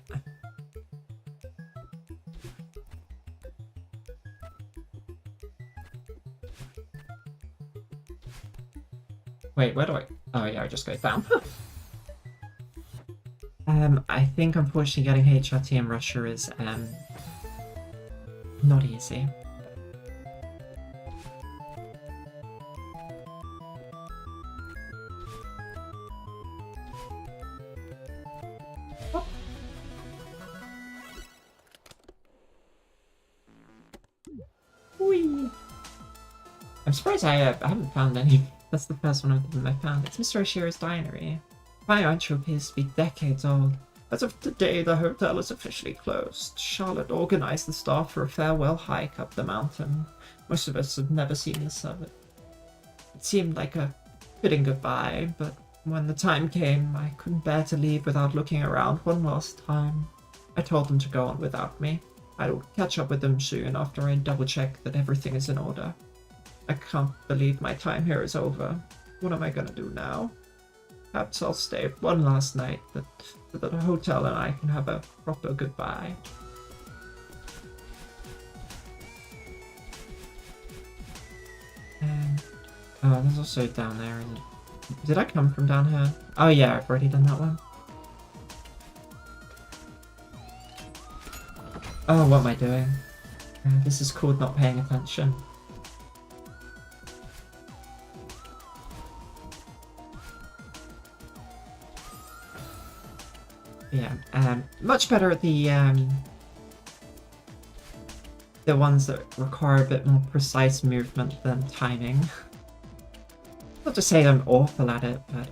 Wait, where do I... Oh yeah, I just go down. I think unfortunately getting HRT in Russia is, not easy. Whee! I'm surprised I haven't found any. That's the first one of them I found. It's Mr. Oshiro's diary. My intro appears to be decades old. As of today, the hotel is officially closed. Charlotte organized the staff for a farewell hike up the mountain. Most of us had never seen the summit. It seemed like a fitting goodbye, but when the time came, I couldn't bear to leave without looking around one last time. I told them to go on without me. I'll catch up with them soon after I double-check that everything is in order. I can't believe my time here is over. What am I gonna do now? Perhaps I'll stay one last night so that the hotel and I can have a proper goodbye. Oh, there's also down there, isn't it? Did I come from down here? Oh yeah, I've already done that one. Oh, what am I doing? This is called not paying attention. Yeah, much better at the ones that require a bit more precise movement than timing. Not to say I'm awful at it, but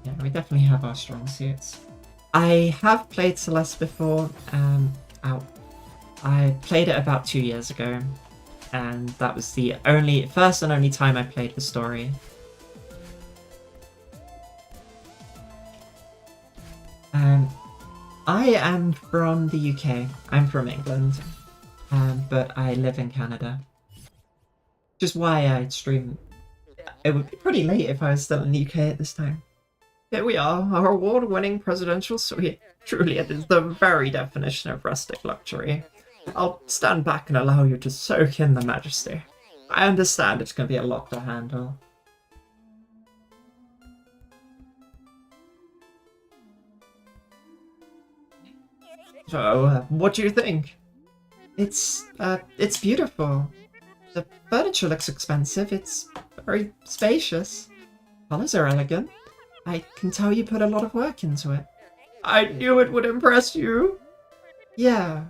yeah, we definitely have our strong suits. I have played Celeste before. I played it about 2 years ago, and that was the first and only time I played the story. I am from the UK. I'm from England, but I live in Canada. Which is why I stream. It would be pretty late if I was still in the UK at this time. here we are, our award-winning presidential suite. Truly, it is the very definition of rustic luxury. I'll stand back and allow you to soak in the majesty. I understand it's going to be a lot to handle. So, what do you think? It's beautiful. The furniture looks expensive. It's very spacious. Colors are elegant. I can tell you put a lot of work into it. I knew it would impress you. Yeah.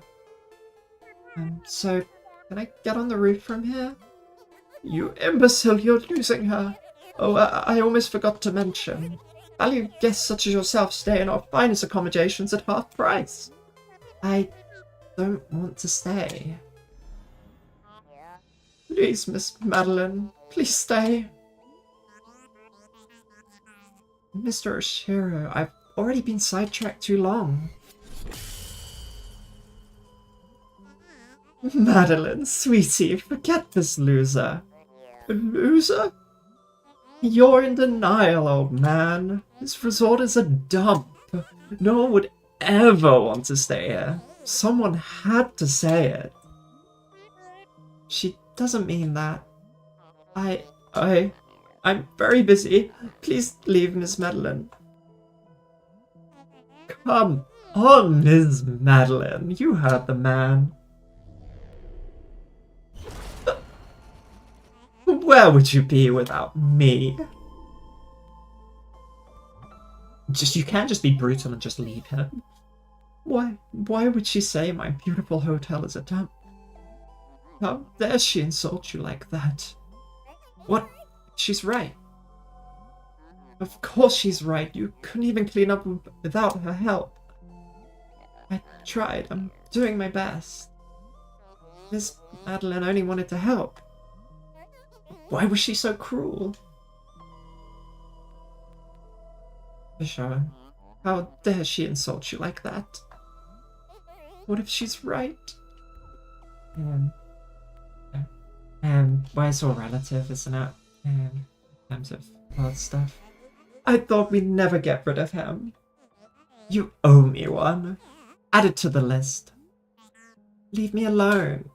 So, can I get on the roof from here? You imbecile, you're losing her. Oh, I almost forgot to mention. Valued guests such as yourself stay in our finest accommodations at half price. I don't want to stay. Please, Miss Madeline, please stay. Mr. Oshiro, I've already been sidetracked too long. Madeline, sweetie, forget this loser. A loser? You're in denial, old man. This resort is a dump. No one would ever want to stay here. Someone had to say it. She doesn't mean that. I'm very busy. Please leave, Miss Madeline. Come on, Miss Madeline. You heard the man. Where would you be without me? You can't just be brutal and just leave him. Why would she say my beautiful hotel is a dump? How dare she insult you like that? What? She's right. Of course she's right. You couldn't even clean up without her help. I tried. I'm doing my best. Miss Madeline only wanted to help. Why was she so cruel? Bishara, how dare she insult you like that? What if she's right? Well, it's all relative, isn't it? In terms of blood stuff. I thought we'd never get rid of him. You owe me one. Add it to the list. Leave me alone.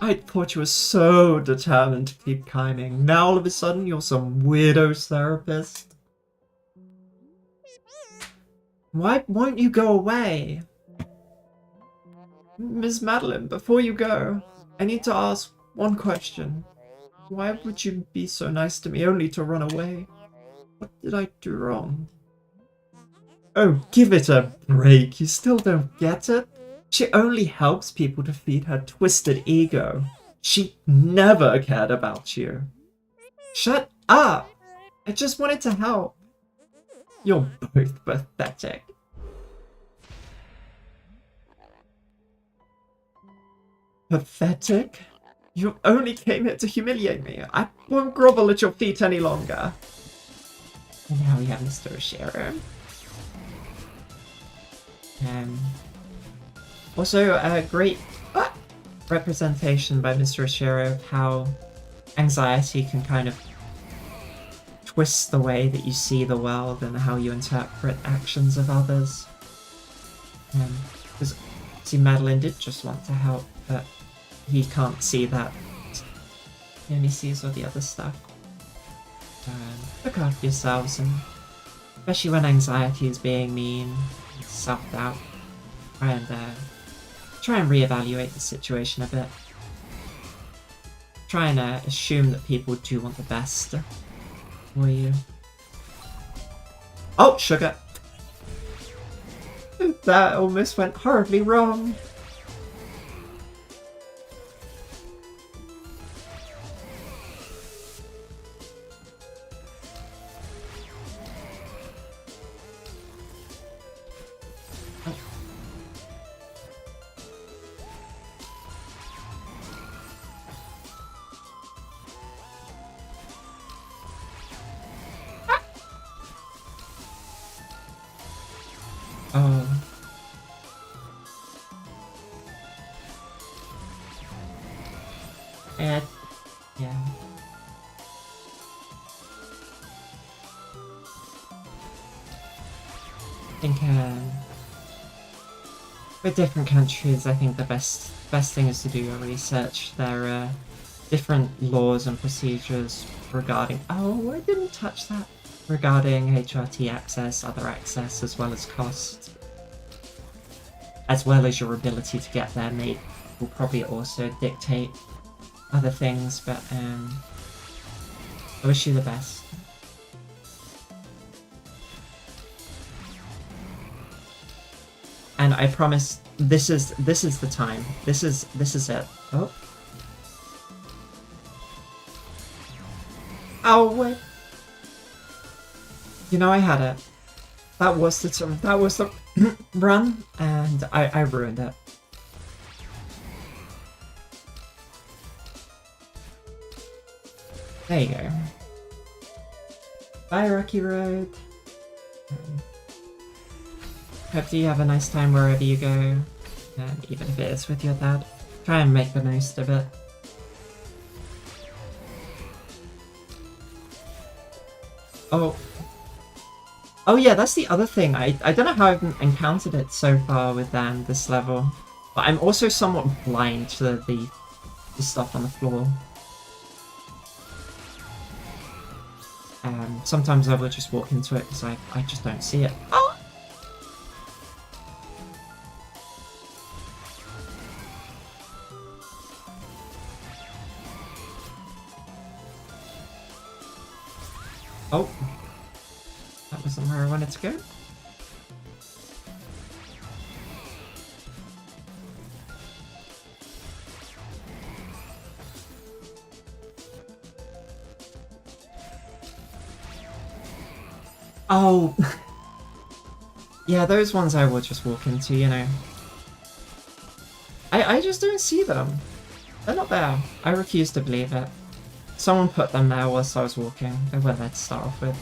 I thought you were so determined to keep climbing. Now all of a sudden you're some weirdo therapist. Why won't you go away? Miss Madeline, before you go, I need to ask one question. Why would you be so nice to me only to run away? What did I do wrong? Oh, give it a break. You still don't get it? She only helps people to feed her twisted ego. She never cared about you. Shut up! I just wanted to help. You're both pathetic. Pathetic? You only came here to humiliate me. I won't grovel at your feet any longer. And now we have Mr. Oshiro. Also, a great representation by Mr. Oshiro of how anxiety can kind of twist the way that you see the world and how you interpret actions of others. Because, see, Madeline did just want to help, but he can't see that. He only sees all the other stuff. Look after yourselves, and especially when anxiety is being mean, self-doubt, try and reevaluate the situation a bit. Try and assume that people do want the best for you. Oh, sugar! That almost went horribly wrong. Oh. Yeah. think for different countries, I think the best thing is to do a research. There are different laws and procedures regarding. Oh, I didn't touch that. Regarding HRT access, other access, as well as cost, as well as your ability to get there, will probably also dictate other things. But I wish you the best. And I promise this is the time. This is it. Oh. Oh wait. You know, I had it. That was the run, and I ruined it. There you go. Bye, Rocky Road. Hope you have a nice time wherever you go, even if it is with your dad. Try and make the most of it. Oh. Oh yeah, that's the other thing. I don't know how I've encountered it so far with this level, but I'm also somewhat blind to the stuff on the floor. Sometimes I will just walk into it because I just don't see it. Oh! Oh! That wasn't where I wanted to go. Oh! Yeah, those ones I will just walk into, you know. I just don't see them. They're not there. I refuse to believe it. Someone put them there whilst I was walking. They weren't there to start off with.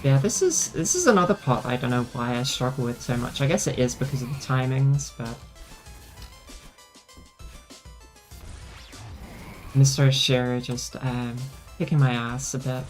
Yeah, this is another part I don't know why I struggle with so much. I guess it is because of the timings, but Mr. Shearer just kicking my ass a bit.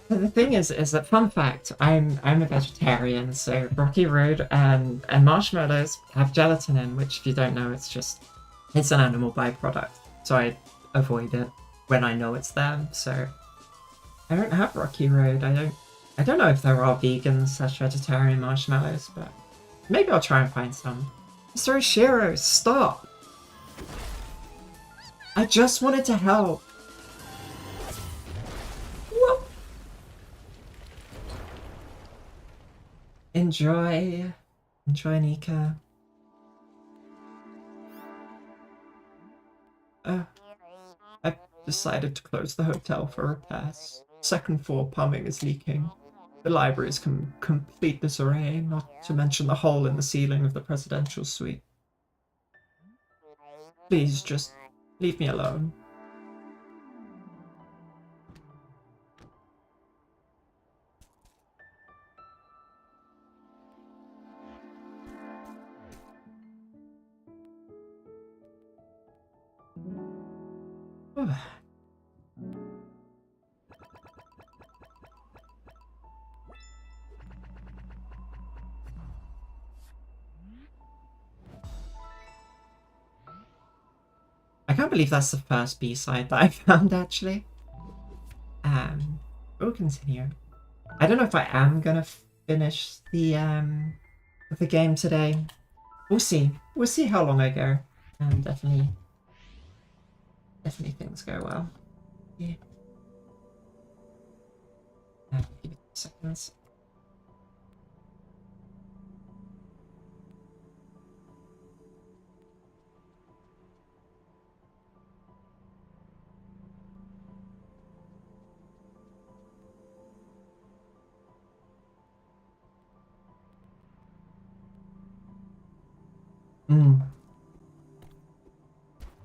The thing is that, fun fact, I'm a vegetarian, so Rocky Road and marshmallows have gelatin in, which if you don't know, it's an animal byproduct. So I avoid it when I know it's there. So I don't have Rocky Road. I don't know if there are vegan/vegetarian marshmallows, but maybe I'll try and find some. Mr. Oshiro, stop! I just wanted to help. Enjoy, Nika. I've decided to close the hotel for repairs. Second floor plumbing is leaking. The library is complete disarray, not to mention the hole in the ceiling of the presidential suite. Please just leave me alone. I can't believe that's the first B-side that I found, actually. We'll continue. I don't know if I am gonna finish the game today. We'll see. We'll see how long I go. Definitely things go well. Yeah. Give it 2 seconds.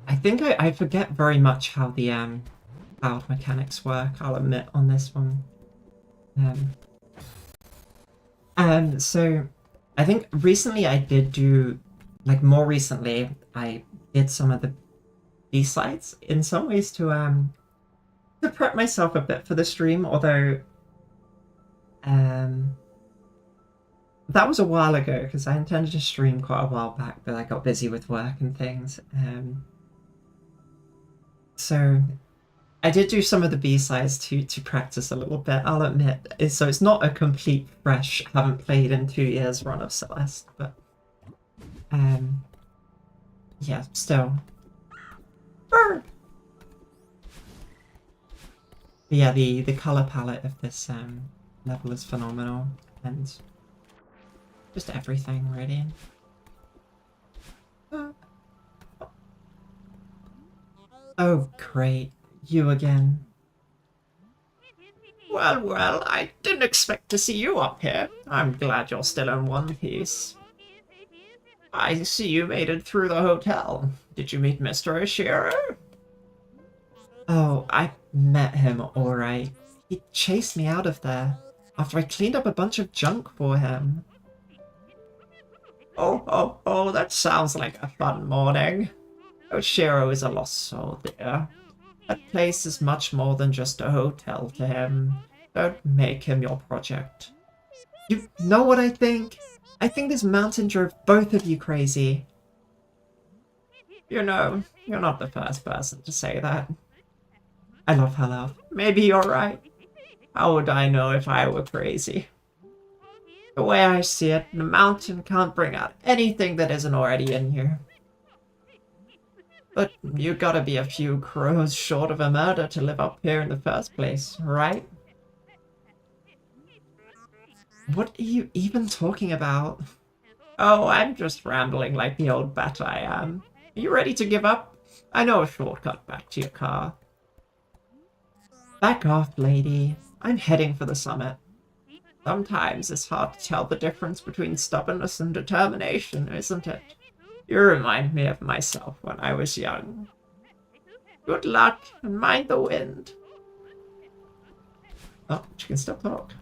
I think I forget very much how the cloud mechanics work, I'll admit, on this one. So I think recently I did do, like more recently, I did some of the B-sides in some ways to prep myself a bit for the stream, although um that was a while ago because I intended to stream quite a while back, but I got busy with work and things. So I did do some of the B-sides to practice a little bit, I'll admit. So it's not a complete fresh, haven't played in 2 years run of Celeste, but yeah, still. But yeah, the color palette of this level is phenomenal, and just everything really. Oh, great. You again. Well, well, I didn't expect to see you up here. I'm glad you're still in one piece. I see you made it through the hotel. Did you meet Mr. Oshiro? Oh, I met him, alright. He chased me out of there after I cleaned up a bunch of junk for him. Oh, that sounds like a fun morning. Oshiro is a lost soul, dear. That place is much more than just a hotel to him. Don't make him your project. You know what I think? I think this mountain drove both of you crazy. You know, you're not the first person to say that. I love her laugh. Maybe you're right. How would I know if I were crazy? The way I see it, the mountain can't bring out anything that isn't already in you. But you gotta be a few crows short of a murder to live up here in the first place, right? What are you even talking about? Oh, I'm just rambling like the old bat I am. Are you ready to give up? I know a shortcut back to your car. Back off, lady. I'm heading for the summit. Sometimes it's hard to tell the difference between stubbornness and determination, isn't it? You remind me of myself when I was young. Good luck, and mind the wind. Oh, she can still talk.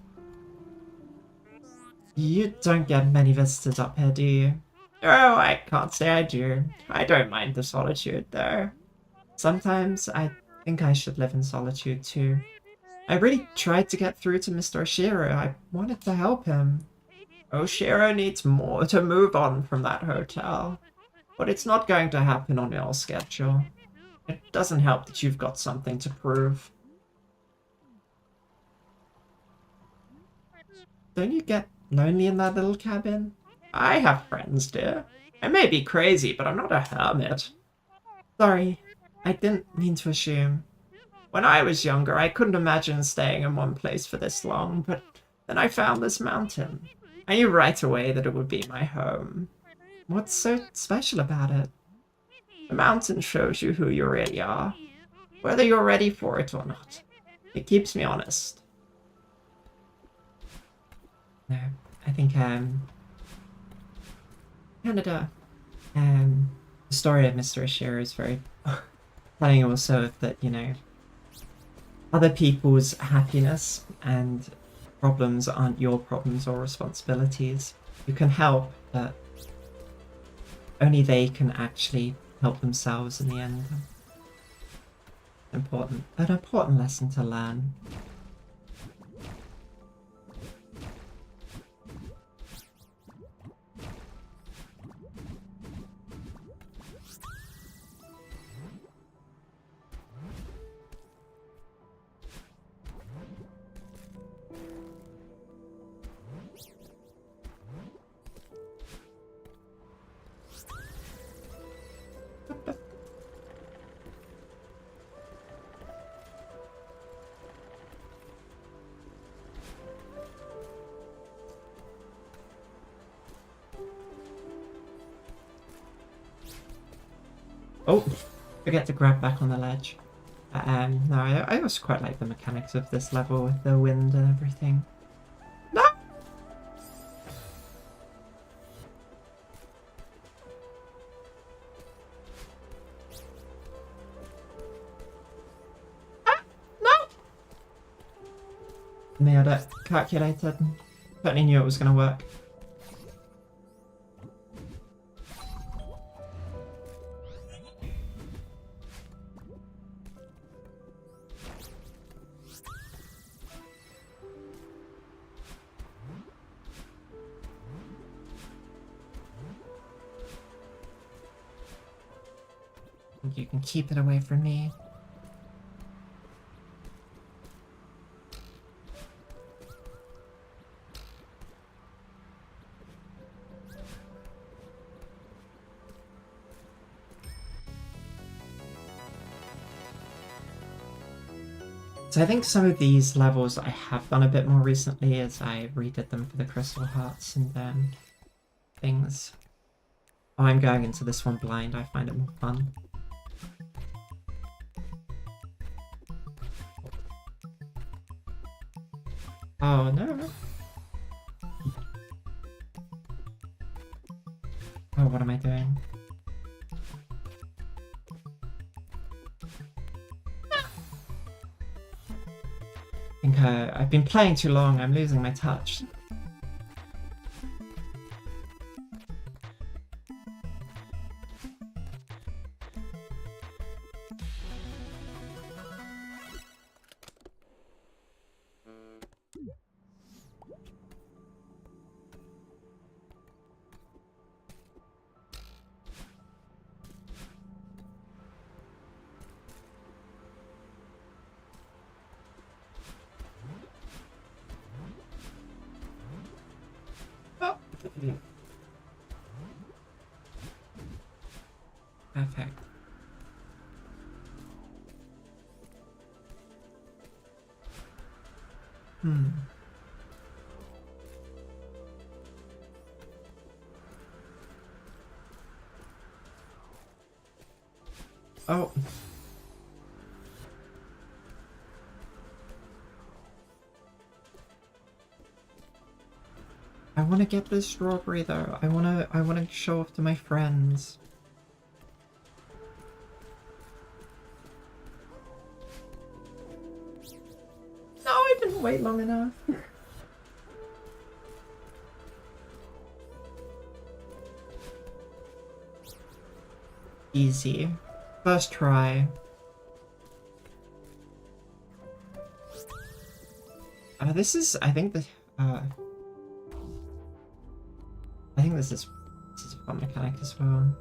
You don't get many visitors up here, do you? Oh, I can't say I do. I don't mind the solitude, though. Sometimes I think I should live in solitude, too. I really tried to get through to Mr. Oshiro. I wanted to help him. Oshiro needs more to move on from that hotel. But it's not going to happen on your schedule. It doesn't help that you've got something to prove. Don't you get lonely in that little cabin? I have friends, dear. I may be crazy, but I'm not a hermit. Sorry, I didn't mean to assume. When I was younger, I couldn't imagine staying in one place for this long, but then I found this mountain. I knew right away that it would be my home. What's so special about it? The mountain shows you who you really are, whether you're ready for it or not. It keeps me honest. No, I think, Canada, the story of Mr. Oshiro is very telling also of that, you know, other people's happiness and problems aren't your problems or responsibilities. You can help, but only they can actually help themselves in the end. An important lesson to learn. Oh, forget to grab back on the ledge. No, I also quite like the mechanics of this level with the wind and everything. No! nailed it. Calculated. Totally knew it was gonna work. You can keep it away from me. So I think some of these levels I have done a bit more recently as I redid them for the Crystal Hearts and things. Oh, I'm going into this one blind. I find it more fun. Oh no. Oh, what am I doing? I think I've been playing too long. I'm losing my touch. Perfect. Oh. I want to get this strawberry though. I want to show off to my friends. No, I didn't wait long enough. Easy. First try. This is, I think this is a fun mechanic as well.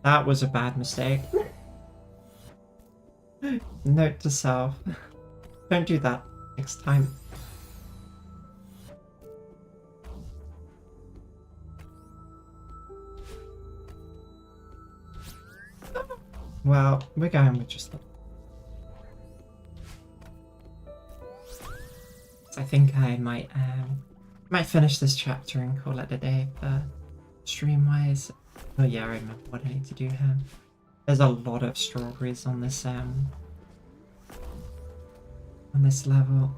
That was a bad mistake. Note to self. Don't do that next time. Well, we're going with just the... I think I might finish this chapter and call it a day for stream-wise. Oh yeah, I remember what I need to do here. There's a lot of strawberries on this level.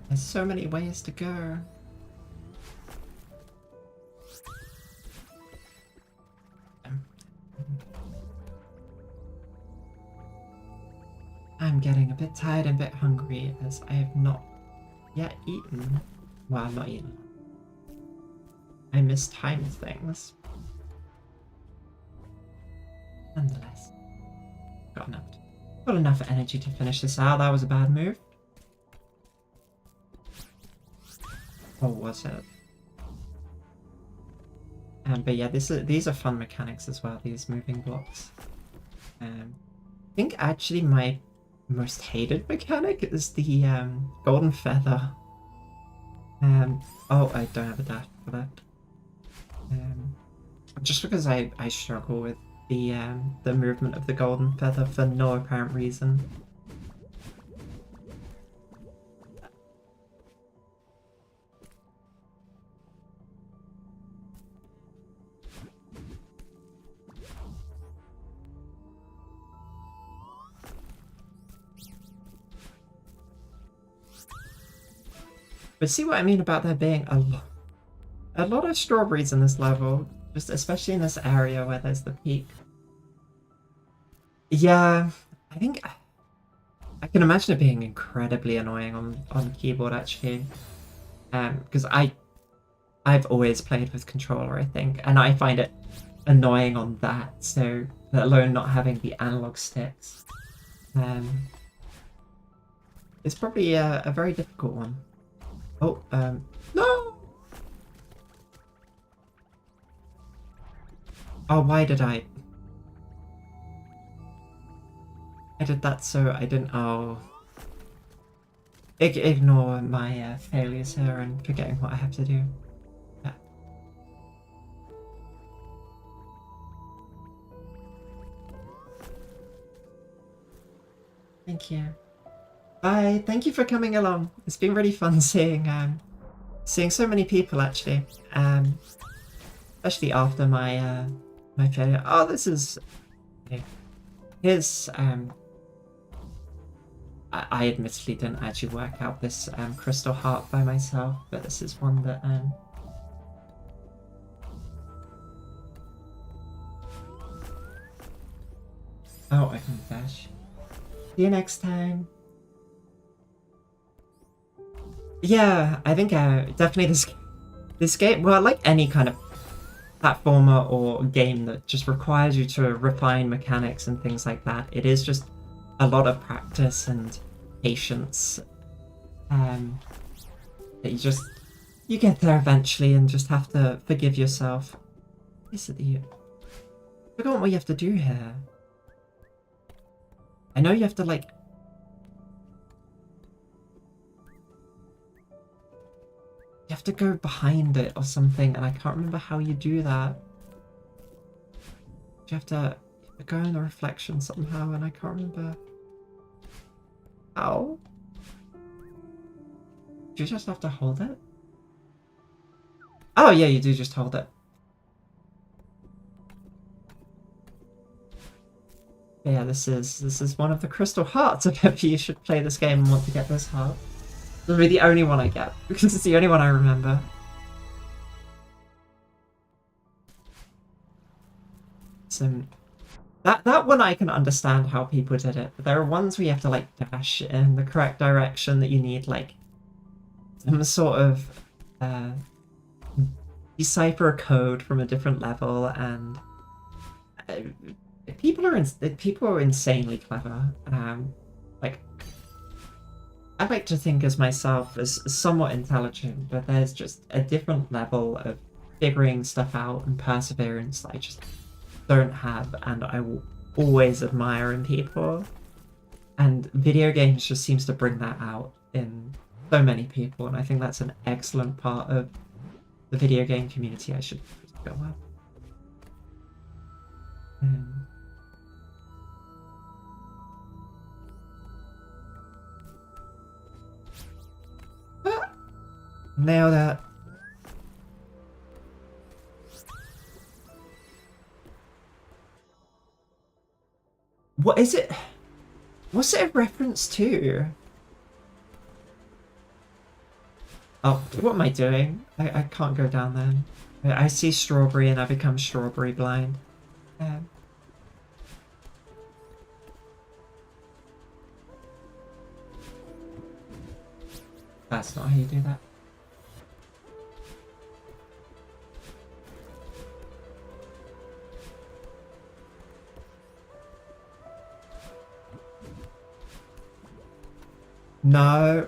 There's so many ways to go. I'm getting a bit tired and a bit hungry as I have not yet eaten. Well, I'm not eating. I mistimed things. Nonetheless, got enough energy to finish this out. That was a bad move. Or was it? But yeah, these are fun mechanics as well, these moving blocks. I think actually my most hated mechanic is the golden feather. Oh, I don't have a dash for that. Just because I struggle with the movement of the golden feather for no apparent reason. But see what I mean about there being a lot of strawberries in this level. Just especially in this area where there's the peak. Yeah, I think I can imagine it being incredibly annoying on keyboard actually. Because I've always played with controller, I think, and I find it annoying on that, so let alone not having the analog sticks. It's probably a very difficult one. Oh, no! Oh, why did I did that so I didn't... Oh. Ignore my failures here and forgetting what I have to do. Yeah. Thank you. Bye. Thank you for coming along. It's been really fun seeing so many people actually. Especially after my my failure. Oh, this is okay. Here's I admittedly didn't actually work out this crystal heart by myself, but this is one that oh, I can dash. See you next time. Yeah, I think definitely this game, well, like any kind of platformer or game that just requires you to refine mechanics and things like that, it is just a lot of practice and patience. That you get there eventually and just have to forgive yourself. Is it you? I forgot what you have to do here. I know you have to like... You have to go behind it or something, and I can't remember how you do that. You have to go in the reflection somehow, and I can't remember how. Do you just have to hold it? Oh yeah, you do just hold it. But yeah, this is one of the crystal hearts. If you should play this game and want to get this heart. It'll be the only one I get, because it's the only one I remember. So that one I can understand how people did it, but there are ones where you have to like dash in the correct direction, that you need like some sort of decipher a code from a different level, and people are insanely clever. Like, I like to think as myself as somewhat intelligent, but there's just a different level of figuring stuff out and perseverance that I just don't have, and I will always admire in people. And video games just seems to bring that out in so many people, and I think that's an excellent part of the video game community I should go up. Nailed it. What is it? What's it a reference to? Oh, what am I doing? I can't go down there. I see strawberry and I become strawberry blind. That's not how you do that. No.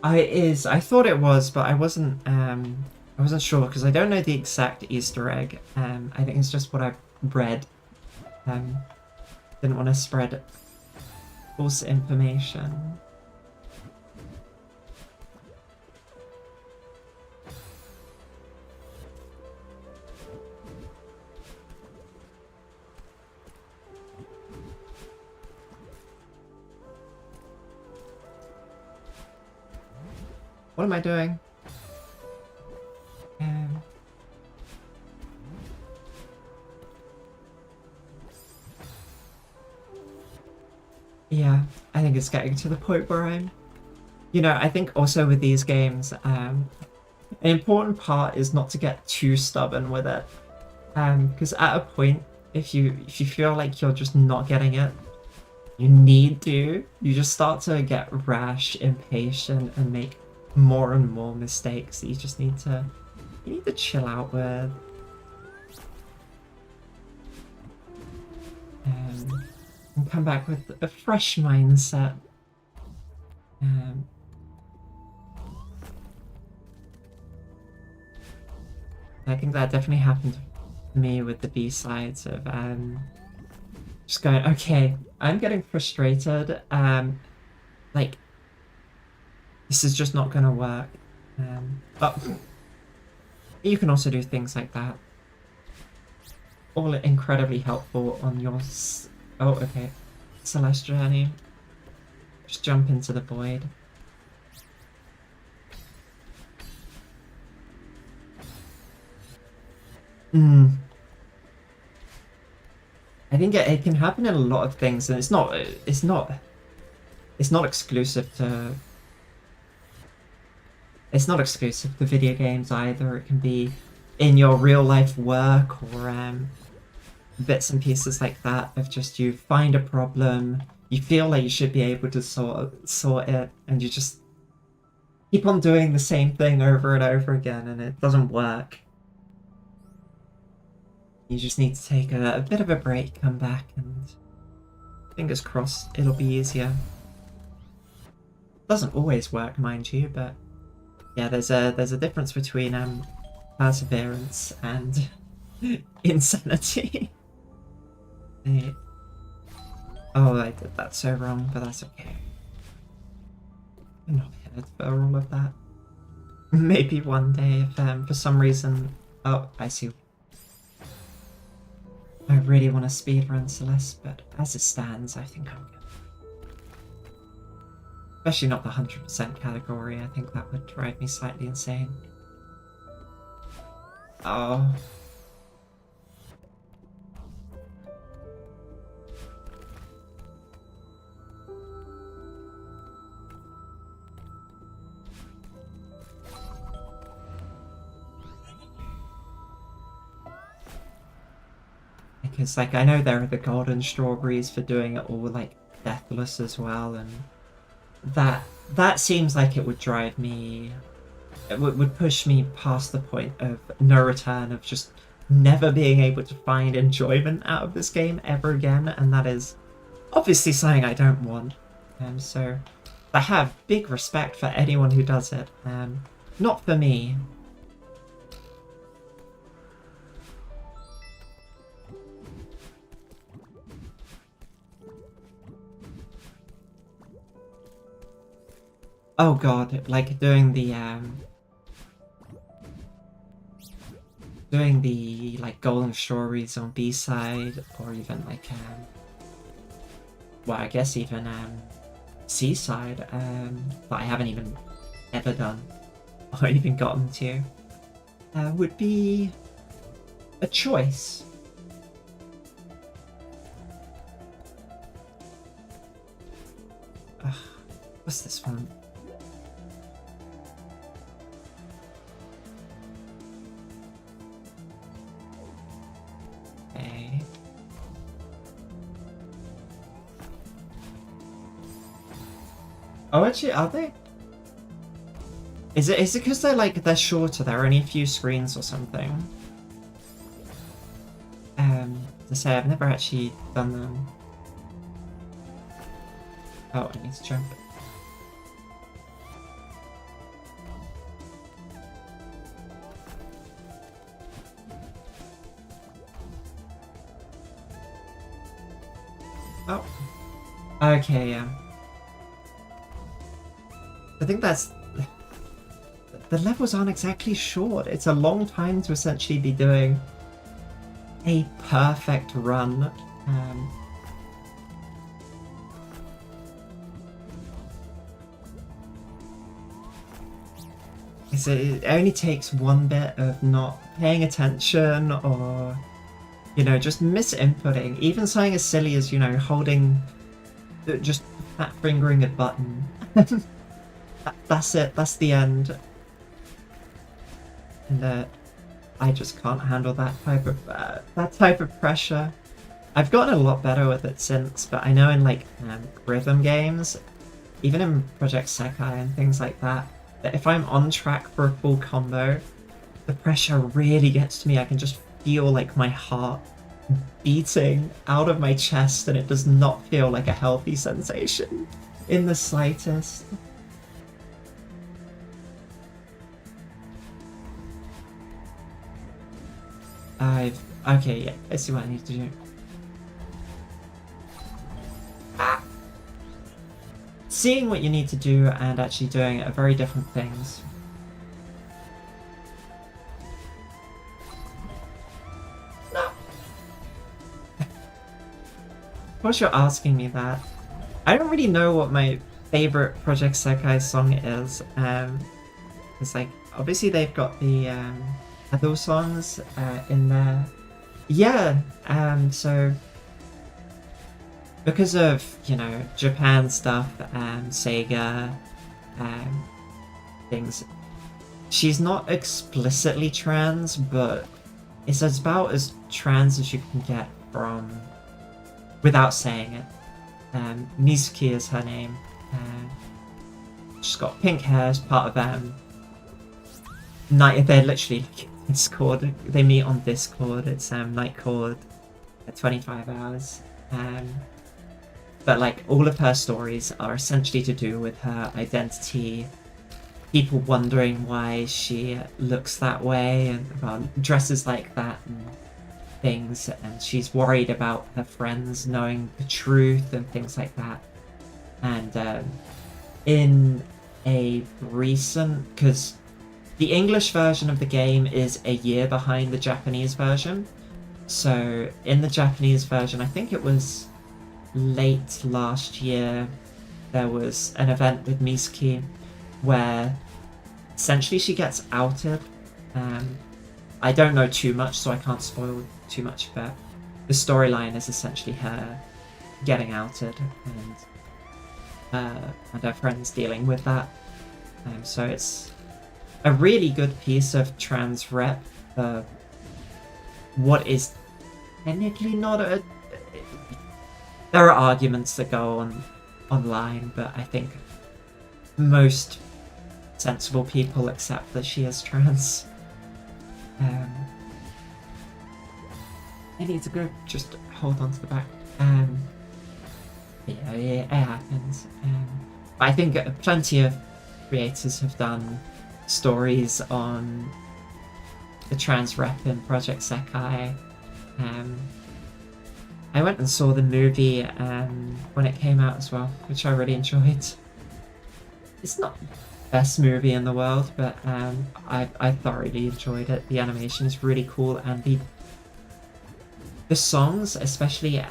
I thought it was, but I wasn't sure, because I don't know the exact Easter egg. I think it's just what I've read. Didn't want to spread false information. What am I doing? Yeah, I think it's getting to the point where I'm... You know, I think also with these games, an important part is not to get too stubborn with it. Because at a point, if you feel like you're just not getting it, you just start to get rash, impatient, and make more and more mistakes that you just need to chill out with. And come back with a fresh mindset. I think that definitely happened to me with the B-sides of just going, okay, I'm getting frustrated. Like, this is just not gonna work. But you can also do things like that. All incredibly helpful on your... Oh, okay. Celeste journey. Just jump into the void. I think it can happen in a lot of things, and it's not exclusive to... It's not exclusive to video games either. It can be in your real life work or bits and pieces like that of just you find a problem, you feel like you should be able to sort it, and you just keep on doing the same thing over and over again, and it doesn't work. You just need to take a bit of a break, come back, and fingers crossed it'll be easier. Doesn't always work, mind you, but yeah, there's a difference between perseverance and insanity. Oh, I did that so wrong, but that's okay. I'm not headed for all of that. Maybe one day if for some reason... Oh, I see. I really want to speedrun Celeste, but as it stands, I think I'm good. Especially not the 100% category, I think that would drive me slightly insane. Oh. Because, like, I know there are the golden strawberries for doing it all, like, deathless as well, and that seems like it would drive me... It would push me past the point of no return, of just never being able to find enjoyment out of this game ever again, and that is obviously something I don't want. So I have big respect for anyone who does it. Not for me. Oh god, like doing the like golden strawberries on B-side, or even like well, I guess even C-side, that I haven't even ever done or even gotten to, would be a choice. What's this one? Okay. Oh, actually, are they? Is it because they're shorter? There are only a few screens or something. To say I've never actually done them. Oh, I need to jump. Oh. Okay, yeah. I think that's... The levels aren't exactly short. It's a long time to essentially be doing a perfect run. So it only takes one bit of not paying attention or, you know, just misinputting. Even something as silly as, you know, holding, just fat fingering a button. That's it. That's the end. and I just can't handle that type of pressure. I've gotten a lot better with it since, but I know in like rhythm games, even in Project Sekai and things like that, that if I'm on track for a full combo, the pressure really gets to me. I can just feel like my heart beating out of my chest, and it does not feel like a healthy sensation in the slightest. Okay, yeah, I see what I need to do. Seeing what you need to do and actually doing it are very different things. No. Of course you're asking me that. I don't really know what my favorite Project Sekai song is. It's like, obviously they've got the other songs in there. Yeah, so because of, you know, Japan stuff and Sega things, she's not explicitly trans, but it's about as trans as you can get from without saying it. Mizuki is her name. She's got pink hair as part of they're literally like Discord. They meet on Discord. It's night called 25 hours. But like all of her stories are essentially to do with her identity, people wondering why she looks that way and dresses like that and things, and she's worried about her friends knowing the truth and things like that. And in a recent, because the English version of the game is a year behind the Japanese version, so in the Japanese version, I think it was late last year, there was an event with Mizuki where essentially she gets outed. I don't know too much, so I can't spoil too much, but the storyline is essentially her getting outed and her friends dealing with that. So it's a really good piece of trans rep for what is technically not a... There are arguments that go on online, but I think most sensible people accept that she is trans. I need to go just hold on to the back. Yeah, it happens. I think plenty of creators have done stories on the trans rep in Project Sekai. I went and saw the movie when it came out as well, which I really enjoyed. It's not the best movie in the world, but I thoroughly enjoyed it. The animation is really cool, and the songs, especially,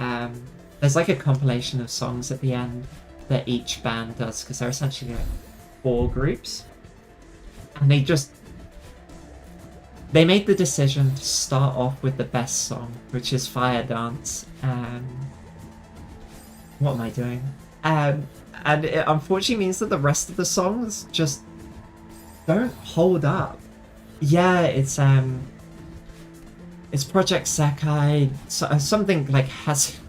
there's like a compilation of songs at the end that each band does, because they're essentially like 4 groups, and they made the decision to start off with the best song, which is Fire Dance. What am I doing? And it unfortunately means that the rest of the songs just don't hold up. Yeah, it's Project Sekai. Something like has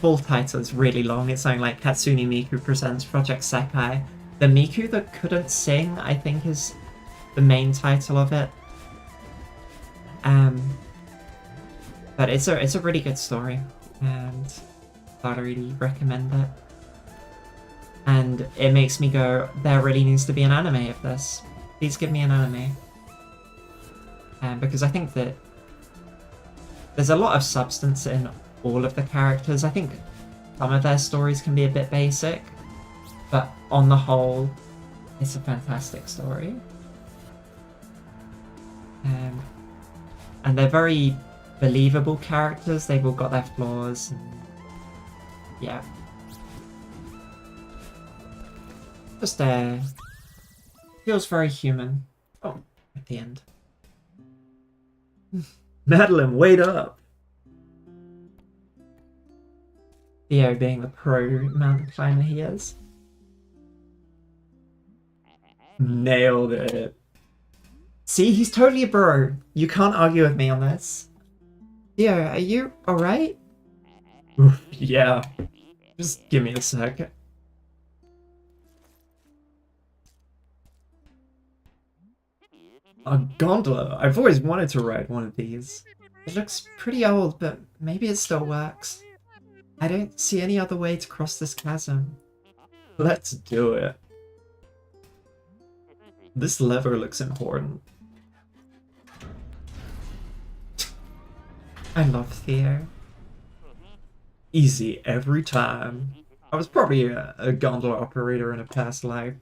full title is really long. It's something like Hatsune Miku presents Project Sekai. The Miku that couldn't sing, I think, is the main title of it. But it's a really good story, and I'd really recommend it. And it makes me go, there really needs to be an anime of this. Please give me an anime. Because I think that there's a lot of substance in all of the characters. I think some of their stories can be a bit basic, but on the whole, it's a fantastic story. And they're very believable characters. They've all got their flaws. And yeah. Just feels very human. Oh, at the end. Madeline, wait up! Theo being the pro mountain climber he is. Nailed it. See, he's totally a bro. You can't argue with me on this. Yeah, are you alright? Yeah. Just give me a sec. A gondola. I've always wanted to ride one of these. It looks pretty old, but maybe it still works. I don't see any other way to cross this chasm. Let's do it. This lever looks important. I love Theo. Easy every time. I was probably a gondola operator in a past life.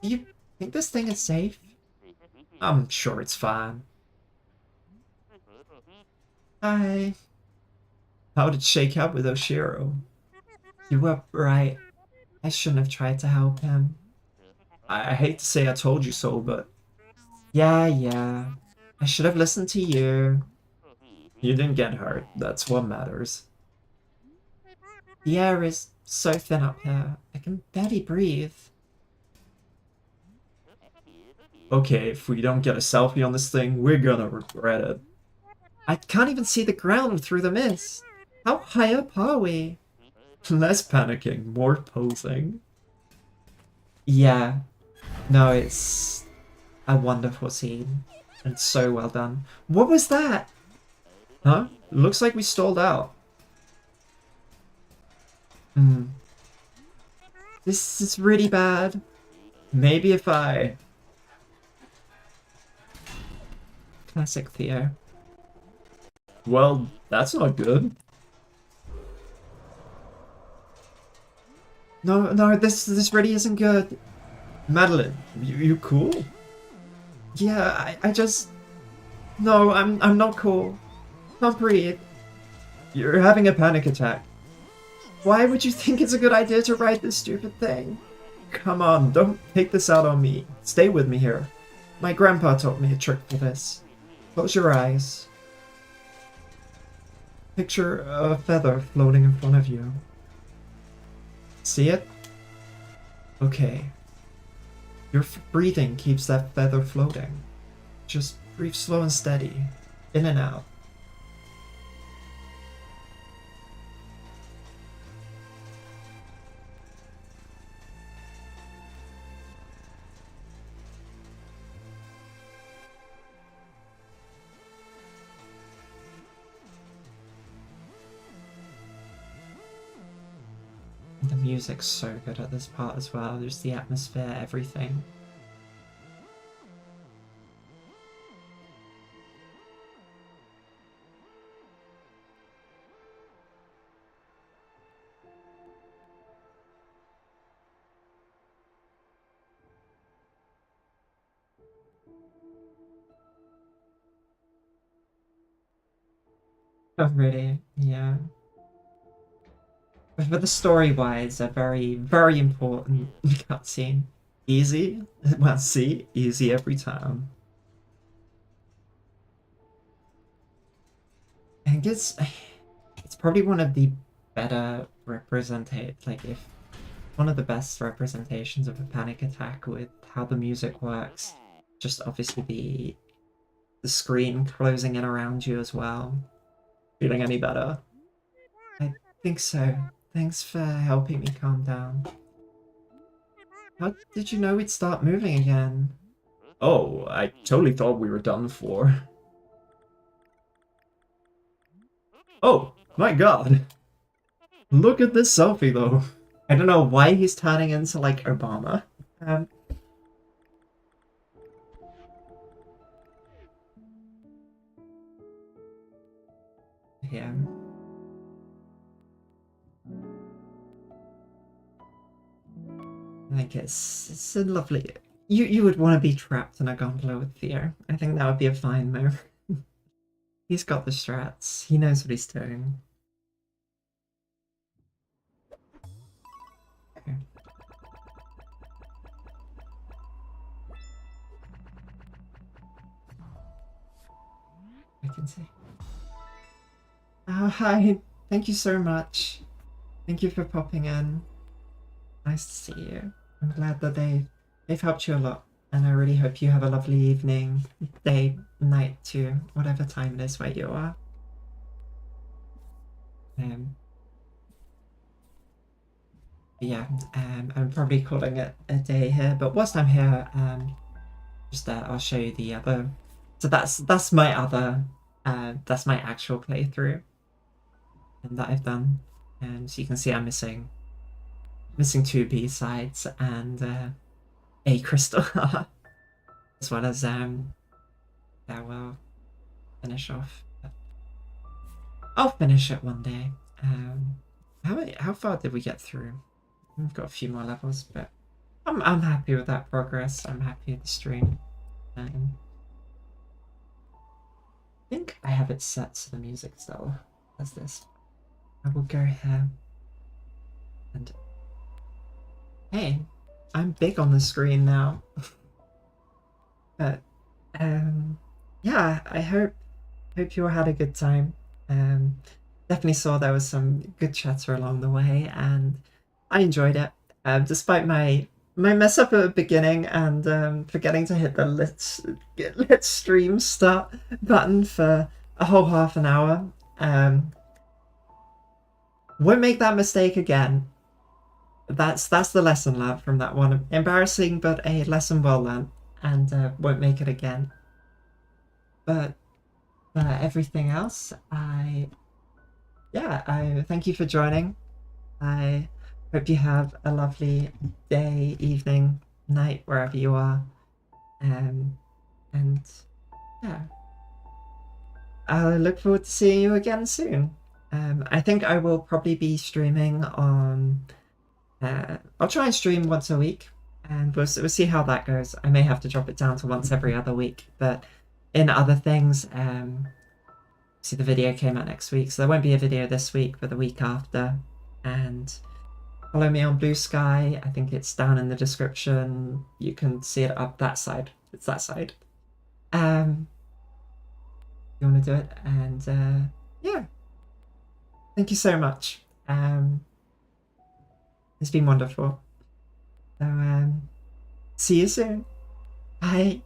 Do you think this thing is safe? I'm sure it's fine. Hi. How did it shake out with Oshiro? You were right. I shouldn't have tried to help him. I hate to say I told you so, but... Yeah. I should have listened to you. You didn't get hurt. That's what matters. The air is so thin up here. I can barely breathe. Okay, if we don't get a selfie on this thing, we're gonna regret it. I can't even see the ground through the mist. How high up are we? Less panicking, more posing. Yeah. No, it's a wonderful scene. And so well done. What was that? Huh? Looks like we stalled out. This is really bad. Maybe if I... Classic Theo. Well, that's not good. No, this really isn't good. Madeline, you cool? Yeah, I just... No, I'm not cool. Can't breathe. You're having a panic attack. Why would you think it's a good idea to ride this stupid thing? Come on, don't take this out on me. Stay with me here. My grandpa taught me a trick for this. Close your eyes. Picture a feather floating in front of you. See it? Okay. Your breathing keeps that feather floating. Just breathe slow and steady. In and out. The music's so good at this part as well, just the atmosphere, everything. Oh, really? Yeah. But for the story-wise, a very, very important cutscene. Easy? Well, see? Easy every time. I think it's probably one of the better like if one of the best representations of a panic attack with how the music works. Just obviously the screen closing in around you as well. Feeling any better? I think so. Thanks for helping me calm down. How did you know we'd start moving again? Oh, I totally thought we were done for. Oh, my god. Look at this selfie, though. I don't know why he's turning into, like, Obama. Yeah. I think it's a lovely... You would want to be trapped in a gondola with Theo. I think that would be a fine move. He's got the strats. He knows what he's doing. Okay. I can see. Oh, hi. Thank you so much. Thank you for popping in. Nice to see you. I'm glad that they've helped you a lot. and I really hope you have a lovely evening, day, night to whatever time it is where you are. Yeah, I'm probably calling it a day here, but whilst I'm here, just I'll show you the other. So that's my other, that's my actual playthrough, and that I've done, and so you can see I'm missing two B-sides and a crystal as well as yeah, we'll finish off. I'll finish it one day. How far did we get through? We've got a few more levels, but I'm happy with that progress. I'm happy with the stream. I think I have it set so the music still does this. I will go here and hey, I'm big on the screen now. But yeah, I hope you all had a good time. Definitely saw there was some good chatter along the way, and I enjoyed it. Despite my mess up at the beginning and forgetting to hit the let's stream start button for a whole half an hour. Won't make that mistake again. That's the lesson learned from that one. Embarrassing, but a lesson well learned, and won't make it again. But everything else, I thank you for joining. I hope you have a lovely day, evening, night, wherever you are. And yeah, I look forward to seeing you again soon. I think I will probably be streaming on. I'll try and stream once a week, and we'll see how that goes. I may have to drop it down to once every other week, but in other things, see the video came out next week, so there won't be a video this week, but the week after. And follow me on Blue Sky. I think it's down in the description. You can see it up that side. It's that side. You want to do it, and yeah. Thank you so much. It's been wonderful. So see you soon. Bye.